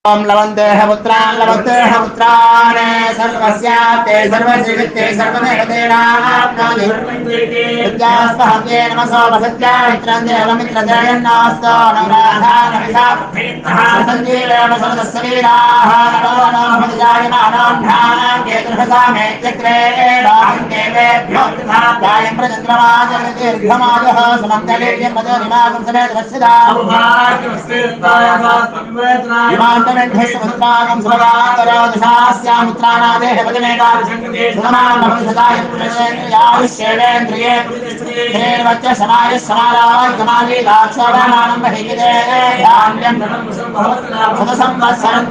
ओम लवन्तेह पुत्रान् लवन्तेह पुत्रान् सर्वस्याते सर्वश्रीवित्ते सर्वदेवतेनाप्नोति विद्यास्पहव्ये नमसो वसत्या मित्रं देवमित्रजयन्नास्तो नवराधानविषा सञ्जीवेन समदस्सवीराः नमो नमः जायमानाभ्यां केतुर्भसामे चक्रे देवेभ्यो ध्यायं प्रचन्द्रमाजर्दीर्घमाजः समन्तलेयं मदोनिमागं समेत वत्सदा समुद्रागं सुभगान्तरादशास्यामुत्रानादेह वदनेकाभिसङ्गते सुमानमभिसदायपुरेन्द्रिये देवच्च समाय समाराय कमाली दाक्षाणानं बहिगिते धान्यं सदसंवत्सरं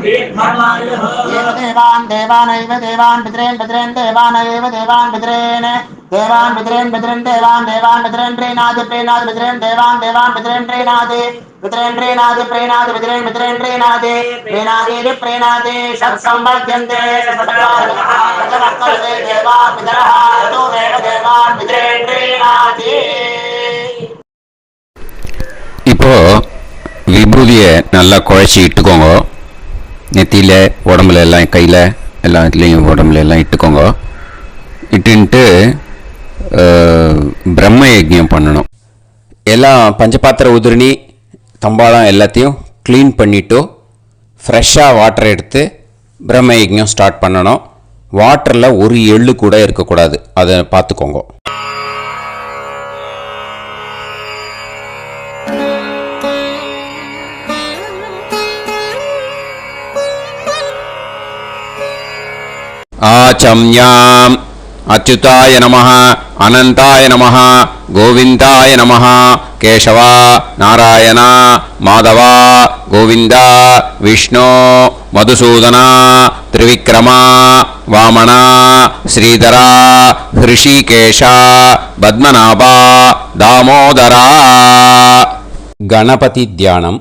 देवान् देवानैव देवान् पितॄन् पितॄन् देवानैव देवान् पितॄन् देवान् पितॄन् पितॄन् देवान् देवान् पितॄन् प्रीणाति प्रीणाति पितॄन् देवान् देवान् पितॄन् प्रीणाति पितॄन् प्रीणाति प्रीणाति पितॄन् पितॄन् प्रीणाति प्रीणाति प्रीणाति षट्संवर्ध्यन्ते षट्काले देवा पितरः ततोमेव देवान् पितॄन् प्रीणाति. இப்போ விபூதியை நல்லா குழச்சி இட்டுக்கோங்க. நெத்தியில், உடம்புல எல்லாம், கையில் எல்லா இதுலேயும் உடம்புல எல்லாம் இட்டுக்கோங்க. இட்டுன்ட்டு பிரம்ம யஜ்ஞம் பண்ணணும். எல்லாம் பஞ்சபாத்திர உதிரணி தம்பாளம் எல்லாத்தையும் க்ளீன் பண்ணிவிட்டு ஃப்ரெஷ்ஷாக வாட்டர் எடுத்து பிரம்ம யஜ்ஞம் ஸ்டார்ட் பண்ணணும். வாட்டரில் ஒரு எள்ளு கூட இருக்கக்கூடாது, அதை பார்த்துக்கோங்க. ஆச்சம்யாம் அச்சுதாய நமஹ, அனந்தாய நமஹ, கோவிந்தாய நமஹ, கேசவா, நாராயணா, மாதவா, கோவிந்தா, விஷ்ணு, மதுசூதனா, திரிவிக்ரமா, வாமனா, ஸ்ரீதரா, ஹிருஷிகேஷா, பத்மநாபா, தாமோதரா. கணபதி தியானம்.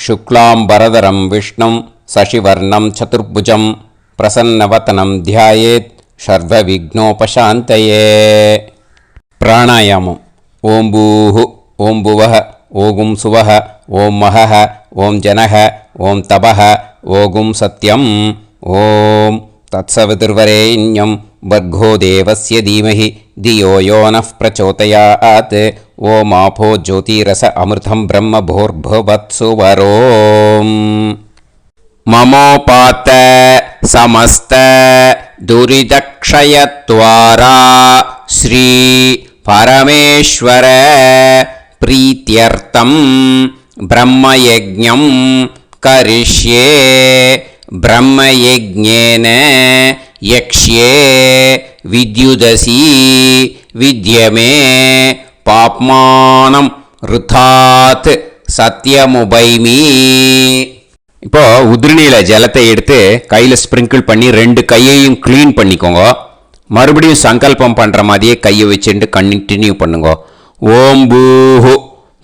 சுக்லாம்பரதரம் விஷ்ணும் சசிவர்ணம் சதுர்புஜம் பிரசன்னவதனம் தியாயேத் சர்வவிக்னோபசாந்தயே. பிராணாயாமம். ஓம் பூஹு, ஓம் புவஹ, ஓகும் சுவஹ, ஓம் மஹஹ, ஓம் ஜனஹ, ஓம் தபஹ, ஓகும் சத்யம், ஓம் தத்சவிதுர்வரேண்யம் வர்கோ தேவஸ்ய தீமஹி தியோ யோ நः பிரச்சோதயாத். ஓம் ஆபோ ஜோதிரஸ அமிர்தம் பிரம்ம பூர்புவத்சு வரோம். மமோபாத்த சமஸ்த துரிதக்ஷயத்வாரா ஸ்ரீ பரமேஸ்வர பிரீத்யர்த்தம் பிரம்மயஜ்ஞம் கரிஷ்யே. பிரம்மயஜ்ஞேன யக்ஷ்யே வித்யுதசி வித்யமே பாப்மானம் ருதாத் சத்யமுபைமி. இப்போது உதிரணியில் ஜலத்தை எடுத்து கையில் ஸ்ப்ரிங்கிள் பண்ணி 2 கையையும் க்ளீன் பண்ணிக்கோங்க. மறுபடியும் சங்கல்பம் பண்ணுற மாதிரியே கையை வச்சுட்டு கண்டினியூ பண்ணுங்க. ஓம் பூஹு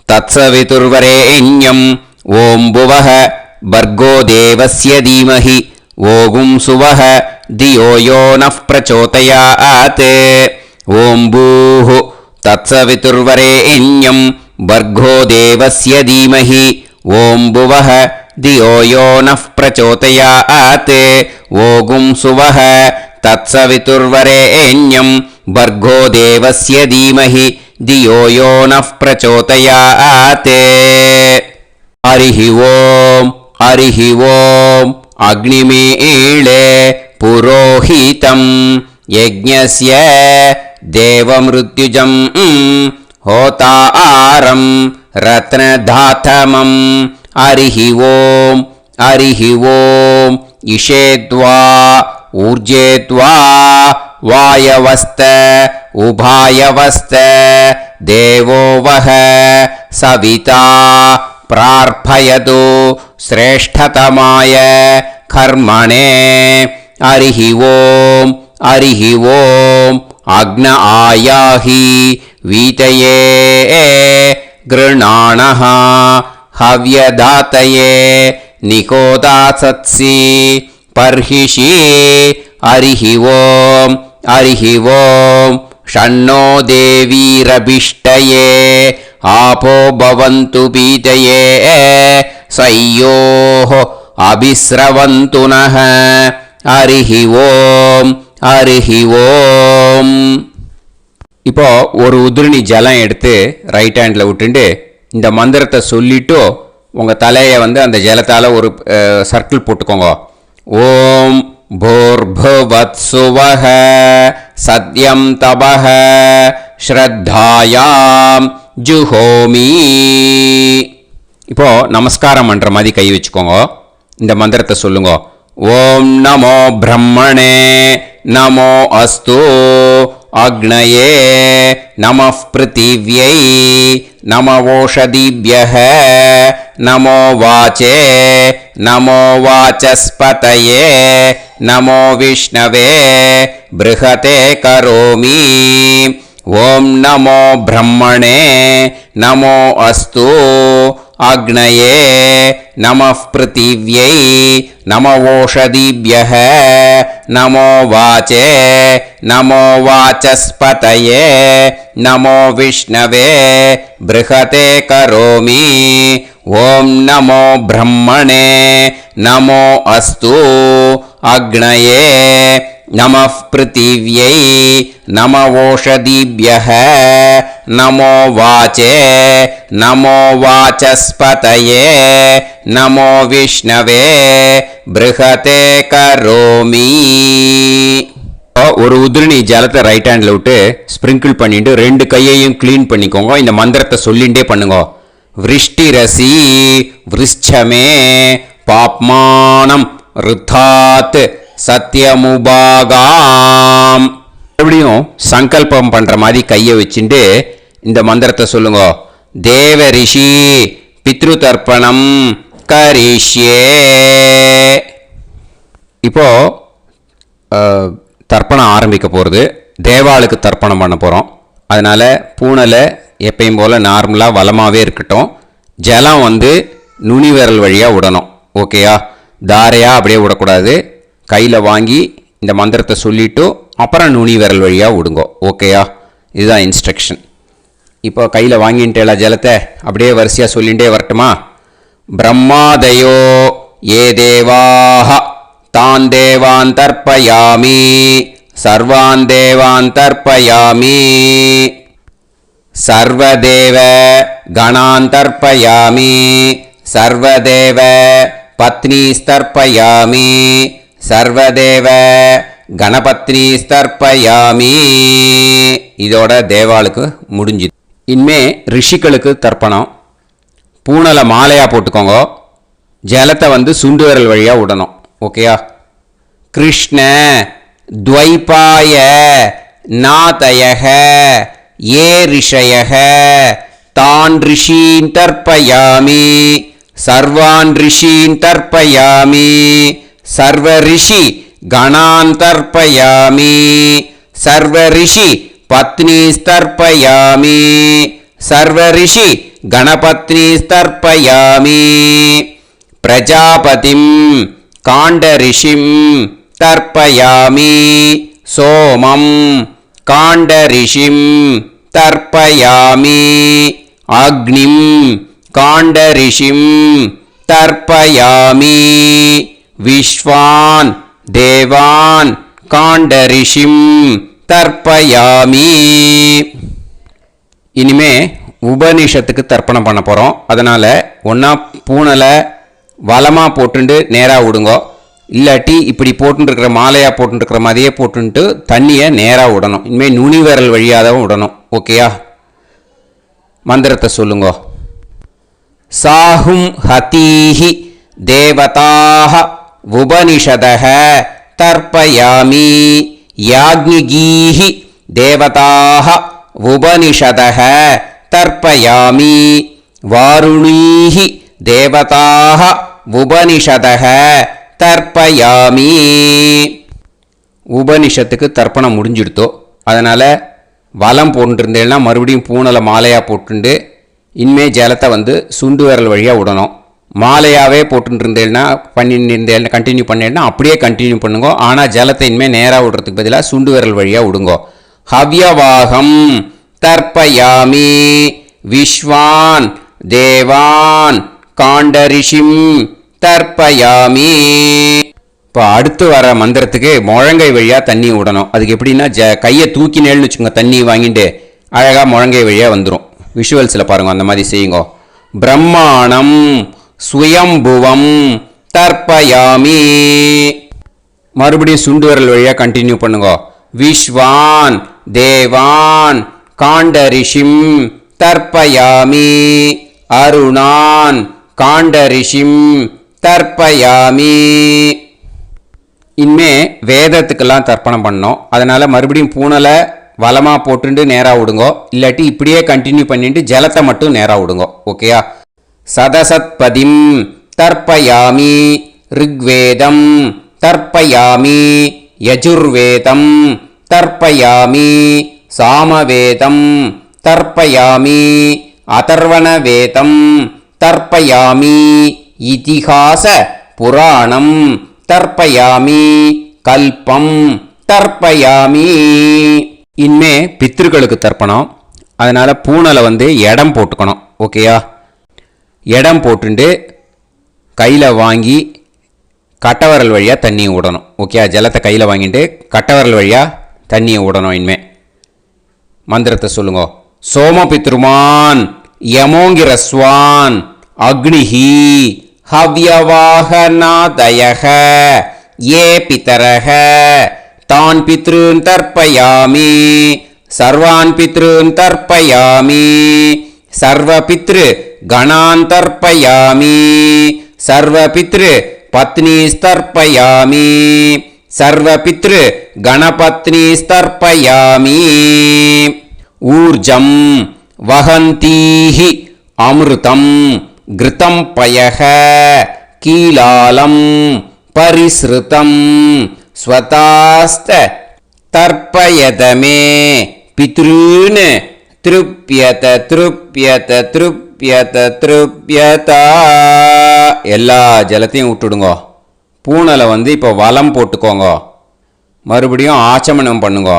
தத்சவிதுர்வரேண்யம் ஓம் புவஹ பர்கோ தேவஸ்ய தீமஹி ஓகும் சுவஹ தியோ யோ நஃப் பிரச்சோதயாத். ஓம் பூஹு தத்சவிதுர்வரேண்யம் பர்கோ தேவஸ்ய தீமஹி ஓம் புவஹ தியோ யோ நஃப் பிரச்சோதயாத். ஓகும் சுவஹ தத்சவிதுர்வரேண்யம் பர்கோ தேவஸ்ய தீமஹி தியோ யோ நஃப் பிரச்சோதயாத். ஹரிஹி ஓம் ஹரிஹி ஓம் அக்னிமீளே புரோஹிதம் யஜ்ஞஸ்ய தேவமிருத்யுஜம் ஹோதாரம் ரத்னதாதமம். ஹரிஹி ஓம் ஹரிஹி ஓம் இஷேத்வா ஊர்ஜேத்வா வாயவஸ்த உபாயவஸ்த தேவோ வஹ சவிதா பிரார்ப்பயது ஸ்ரேஷ்டதமாய கர்மணே. ஹரிஹி ஓம் ஹரிஹி ஓம் அக்ன ஆயாஹி வீதயே கிருணாணஹ ஹவ்யதாத்தயே நிகோதாசத்சி பர்ஹிஷி. ஹரிஹி ஓம் ஹரிஹி ஓம் ஷண்ணோ தேவீரபிஷ்டயே ஆபோ பவந்து பீதயே சய்யோஹ அபிஸ்ரவந்து நஹ. ஹரிஹி ஓம் ஹரிஹி ஓம். இப்போ ஒரு உதிரணி ஜலம் எடுத்து ரைட் ஹேண்டில் விட்டுண்டு இந்த மந்திரத்தை சொல்லிட்டு உங்கள் தலையை அந்த ஜலத்தால் ஒரு சர்க்கிள் போட்டுக்கோங்க. ஓம் பூர்புவத்சுவஹ சத்யம் தபஹ ஸ்ரத்தாயாம் ஜுஹோமி. இப்போ நமஸ்காரம் பண்ணுற மாதிரி கை வச்சுக்கோங்க. இந்த மந்திரத்தை சொல்லுங்க. ஓம் நமோ பிரம்மணே நமோ அஸ்து அக்னயே நமः பிருத்திவ்யை நமவோஷதிभ्यः நமோ வாச்சே நமோ வாசஸ்பதயே நமோ விஷ்ணவே ப்ருஹதே கரோமி. ஓம் நமோ பிரம்மணே நமோ அஸ்து அக்னயே நமः பிருத்திவ்யை நமவோஷதிभ्यः நமோ வாச்சே நமோ வாசஸ்பதயே நமோ விஷ்ணவே ப்ருஹதே கரோமி. ஓம் நமோ பிரம்மணே நமோ அஸ்து அக்னயே நமः பிருத்திவ்யை நமவோஷதிभ्यः நமோ வாச்சே நமோ வாசஸ்பதயே நமோ விஷ்ணவே ப்ருஹதே கரோமி. ஒரு உதிரணி ஜலத்தை ரைட் ஹேண்டில் விட்டு ஸ்ப்ரிங்கிள் பண்ணிட்டு 2 கையையும் க்ளீன் பண்ணிக்கோங்க. இந்த மந்திரத்தை சொல்லிகிட்டே பண்ணுங்க. விருஷ்டிரசி விருஷ்சமே பாப்மானம் ருத்தாத் சத்யமுபாகாம். மறுபடியும் சங்கல்பம் பண்ணுற மாதிரி கையை வச்சுட்டு இந்த மந்திரத்தை சொல்லுங்க. தேவ ரிஷி பித்ரு தர்ப்பணம் கரிஷ்யே. இப்போ தர்ப்பணம் ஆரம்பிக்க போகிறது. தேவாளுக்கு தர்ப்பணம் பண்ண போகிறோம். அதனால் பூனலை எப்பயும் போல் நார்மலாக வளமாகவே இருக்கட்டும். ஜலம் நுனி விரல் வழியாக விடணும். ஓகேயா? தாரையாக அப்படியே விடக்கூடாது. கையில் வாங்கி இந்த மந்திரத்தை சொல்லிவிட்டு அப்புறம் நுனி விரல் வழியாக விடுங்க. ஓகேயா? இதுதான் இன்ஸ்ட்ரக்ஷன். இப்போ கையில் வாங்கிட்டேல ஜலத்தை அப்படியே வரிசையாக சொல்லிகிட்டே வரட்டுமா? பிரம்மாதயோ ஏ தேவாஹ தான் தேவான் தர்ப்பயாமி சர்வான் தேவான் தர்ப்பயாமி சர்வதேவ கணான் தர்ப்பயாமி சர்வதேவ பத்னீஸ்தர்ப்பயாமி சர்வதேவ கணபத்னீஸ்தர்ப்பயாமி. இதோட தேவாளுக்கு முடிஞ்சுது. இனிமே ரிஷிகளுக்கு தர்ப்பணம். பூனலை மாலையாக போட்டுக்கோங்க. ஜலத்தை சுண்டு விரல் வழியாக விடணும். ஓகேயா? கிருஷ்ண துவைபாய நாதயக ஏ ரிஷயக தான் ரிஷீன் தர்ப்பயாமி सर्वान् ऋषीन् तर्पयामि सर्व ऋषि गणान् तर्पयामि सर्व ऋषि पत्नीस्तर्पयामि सर्व ऋषि गणपत्नीस्तर्पयामि प्रजापतिं काण्डऋषिं तर्पयामि सोमं काण्डऋषिं तर्पयामि अग्निं काण्डऋषिं तर्पयामि विश्वान् देवान् काण्डऋषिं तर्पयामि இனிமே உபனிஷத்துக்கு தர்ப்பணம் பண்ண போகிறோம். அதனால் ஒன்றா பூனலை வலமாக போட்டுண்டு நேராக விடுங்கோ, இல்லாட்டி இப்படி போட்டுருக்கிற மாலையாக போட்டுருக்கிற மாதிரியே போட்டுன்ட்டு தண்ணியை நேராக விடணும். இனிமேல் நுனி விரல் வழியாக தான் விடணும். ஓகேயா? மந்திரத்தை சொல்லுங்கோ. சாஹும் ஹதீஹி தேவதாக உபனிஷதக தர்ப்பயாமி யாக்ஞிகீஹி தேவதாக உபனிஷதக தர்ப்பயாமி வாருணீஹி தேவதாக உபனிஷதக தர்ப்பயாமி. உபனிஷத்துக்கு தர்ப்பணம் முடிஞ்சிடுத்தோ, அதனால் வலம் போட்டுருந்தேன்னா மறுபடியும் பூனலை மாலையாக போட்டுண்டு இனிமே ஜலத்தை சுண்டு விரல் வழியாக விடணும். மாலையாகவே போட்டுருந்தேன்னா பண்ணிருந்தேன்னா கண்டினியூ பண்ணேன்னா அப்படியே கண்டினியூ பண்ணுங்க. ஆனால் ஜலத்தை இனிமேல் நேராக விடுறதுக்கு பதிலாக சுண்டு விரல் வழியாக விடுங்கோ. ஹவ்யவாகம் தர்ப்பயாமி விஸ்வான் தேவான் காண்டரிஷிம் தர்ப்பயாமி. இப்போ அடுத்து வர மந்திரத்துக்கு முழங்கை வழியாக தண்ணி விடணும். அதுக்கு எப்படின்னா கையை தூக்கினேன்னு வச்சுக்கோங்க, தண்ணி வாங்கிட்டு அழகாக முழங்கை வழியாக வந்துடும். விஷுவல்ஸில் பாருங்க, அந்த மாதிரி செய்யுங்க. பிரம்மாணம் சுயம்புவம் தர்ப்பயாமி. மறுபடியும் சுண்டு விரல் வழியாக கண்டினியூ பண்ணுங்க. விஸ்வான் தேவான் காண்டரிஷிம் தர்ப்பயாமி அருணான் காண்டரிஷிம் தர்ப்பயாமி. இனிமே வேதத்துக்கெல்லாம் தர்ப்பணம் பண்ணோம். அதனால் மறுபடியும் பூனலை வலமாக போட்டுட்டு நேராக விடுங்கோ, இல்லாட்டி இப்படியே கண்டினியூ பண்ணிட்டு ஜலத்தை மட்டும் நேராக விடுங்கோ. ஓகேயா? சதசத்பதிம் தர்ப்பயாமி ரிக்வேதம் தர்ப்பயாமி யஜுர்வேதம் தர்ப்பயாமி சாமவேதம் தர்ப்பயாமி அதர்வணவேதம் தர்ப்பயாமி இதிஹாச புராணம் தர்ப்பயாமி கல்பம் தர்ப்பயாமி. இனிமே பித்ருக்களுக்கு தர்ப்பணம். அதனால் பூனலை இடம் போட்டுக்கணும். ஓகேயா? இடம் போட்டுண்டு கையில் வாங்கி கட்டவரல் வழியாக தண்ணியை விடணும். ஓகே? ஜலத்தை கையில் வாங்கிட்டு கட்டவரல் வழியாக தண்ணியை விடணும். இனிமே மந்திரத்தை சொல்லுங்க. சோமபித்ருமான் யமோங்கிரஸ்வான் அக்னிஹி ஹவ்யவாகநாதயக ஏ பிதரக தான் பித்ருன் தர்ப்பயாமி சர்வான் பித்ருன் தர்ப்பயாமி சர்வ பித்ரு கணான் தர்ப்பயாமி சர்வ பித்ரு பத்னிஸ்தர்ப்பயாமி சர்வ பித்ரு கணபத்னிஸ்தர்ப்பயாமி. ஊர்ஜம் வஹந்தீஹி அமிர்தம் கிருதம் பயக கீலாலம் பரிஸ்ருதம் ஸ்வதாஸ்த தர்ப்பயதமே பித்ருன் திருப்யத திருப்யத திருப்யத திருப்யதா. எல்லா ஜலத்தையும் விட்டுடுங்க. பூனலை இப்போ வலம் போட்டுக்கோங்க. மறுபடியும் ஆச்சமனம் பண்ணுங்க.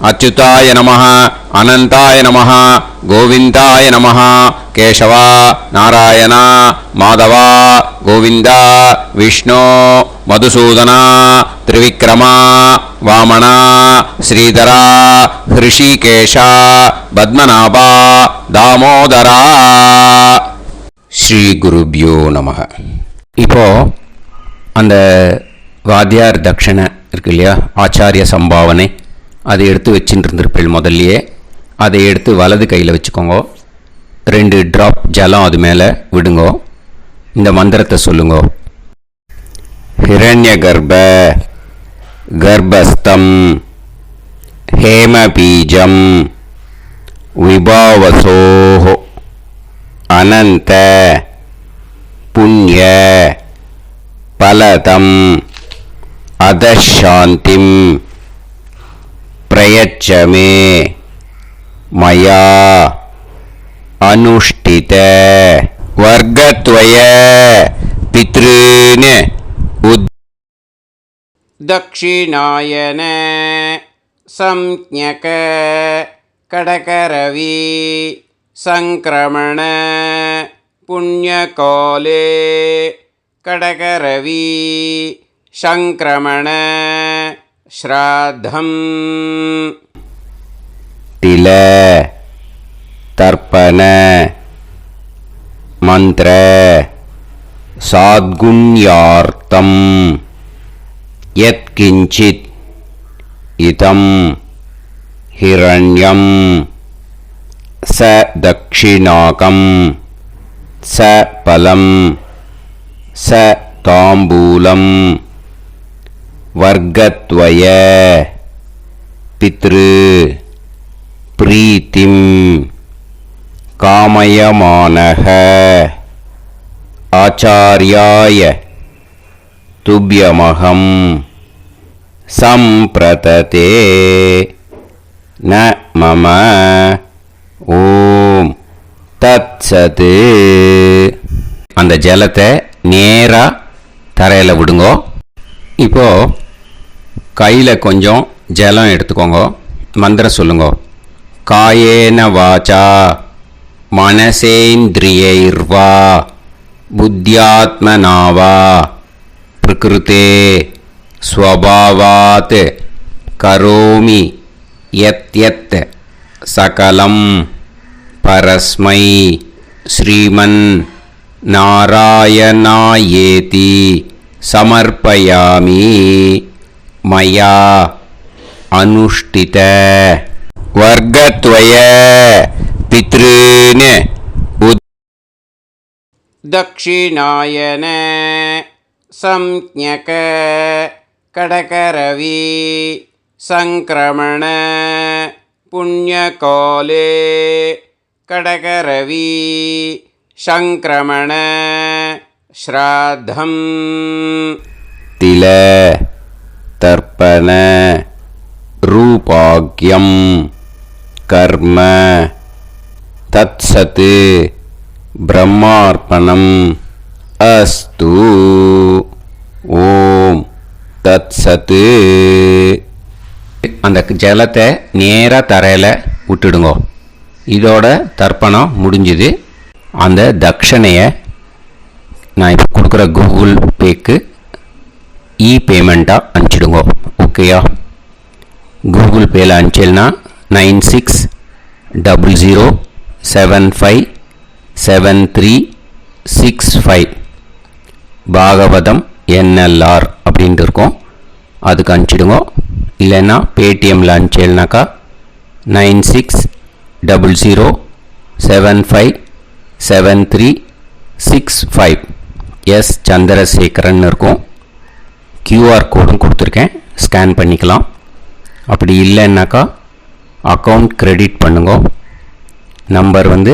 அச்சுதாய நமஹ அனந்தாய நமஹ கோவிந்தாய நமஹ கேசவா நாராயணா மாதவா கோவிந்தா விஷ்ணு மதுசூதனா திரிவிக்ரமா வாமனா ஸ்ரீதரா ஹிருஷிகேஷா பத்மநாபா தாமோதரா. ஸ்ரீ குருப்யோ நமஹ. இப்போ அந்த வாத்தியார் தட்சணை இருக்கு இல்லையா, ஆச்சாரிய சம்பாவனை, அதை எடுத்து வச்சுட்டு இருந்திருப்பேன் முதல்லையே. அதை எடுத்து வலது கையில் வச்சுக்கோங்க. 2 ட்ராப் ஜலம் அது மேலே விடுங்கோ. இந்த மந்திரத்தை சொல்லுங்க. ஹிரண்ய கர்ப்ப கர்ப்பஸ்தம் ஹேமபீஜம் விபாவசோ அனந்த புண்ணிய பலதம் அதசாந்திம் பிரயச்சமே மயா அனுஷ்டித வர்க்கத்வய பித்ருன் दक्षिणायन संज्ञक கடகரவி संक्रमण पुण्यकाले கடகரவி संक्रमण श्राद्धम् तिल तर्पण मंत्र साद्गुण्यार्थम यत्किंचित् इदं हिरण्यं स दक्षिणाकं स फलं स ताम्बूलं वर्गद्वय पितृ प्रीतिं कामयमानः आचार्याय तुभ्यमहं संप्रतते न मम ஓம் தத்சத். அந்த ஜலத்தை நேராக தரையில் விடுங்கோ. இப்போது கையில் கொஞ்சம் ஜலம் எடுத்துக்கோங்க. மந்திரம் சொல்லுங்க. காயேன வாச்சா மனசேந்திரியைர்வா புத்தியாத்மனாவா பிரகிருதே ஸ்வபாவாத் கரோமி யத் யத் சகலம் பரஸ்மை ஸ்ரீமன் நாராயணாயேதி சமர்ப்பயாமி மயா அனுஷ்டித வர்க்கத்வய பித்ருன் दक्षिणायन संज्ञक கடகரவி संक्रमण पुण्यकाले கடகரவி संक्रमण श्राद्धम् तिल तर्पण रूपाग्यम कर्म तत्सत् ब्रह्मार्पणम अस्तु. ஓம் தத்சத். அந்த ஜலத்தை நேராக தரையில் விட்டுடுங்க. இதோட தர்ப்பணம் முடிஞ்சுது. அந்த தட்சணையை நான் இப்போ கொடுக்குற கூகுள் பேக்கு பேமெண்ட்டாக அனுப்பிச்சிடுங்க. ஓகேயா? கூகுள் பேயில் அனுப்பிச்சல்னா 9600757365 பாகவதம் NLR அப்படின்ட்டு இருக்கும். அதுக்கு அனுப்பிச்சிடுங்க. இல்லைன்னா பேடிஎம்மில் அனுப்பிச்சல்னாக்கா 9600757365 எஸ் சந்திரசேகரன் இருக்கும். QR கோடும் கொடுத்துருக்கேன், ஸ்கேன் பண்ணிக்கலாம். அப்படி இல்லைன்னாக்கா அக்கௌண்ட் கிரெடிட் பண்ணுங்க. நம்பர் வந்து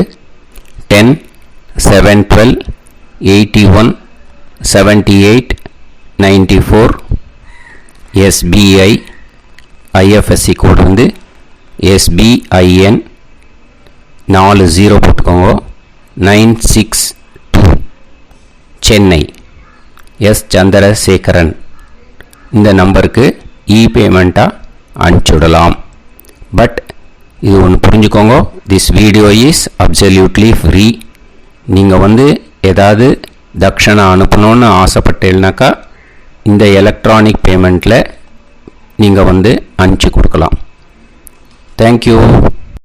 10-7-12-81-78-94. SBI IFSC கோடு வந்து SBIN 40 போட்டுக்கோங்க. 962 சென்னை. எஸ் சந்திரசேகரன். இந்த நம்பருக்கு பேமெண்ட்டாக அனுப்பிச்சுடலாம். பட் இது ஒன்று புரிஞ்சுக்கோங்க, this video is absolutely free. நீங்கள் வந்து ஏதாவது தட்சணை அனுப்பணுன்னு ஆசைப்பட்டேன்னாக்கா இந்த எலக்ட்ரானிக் பேமெண்ட்டில் நீங்கள் வந்து அனுப்பிச்சி கொடுக்கலாம். தேங்க்யூ.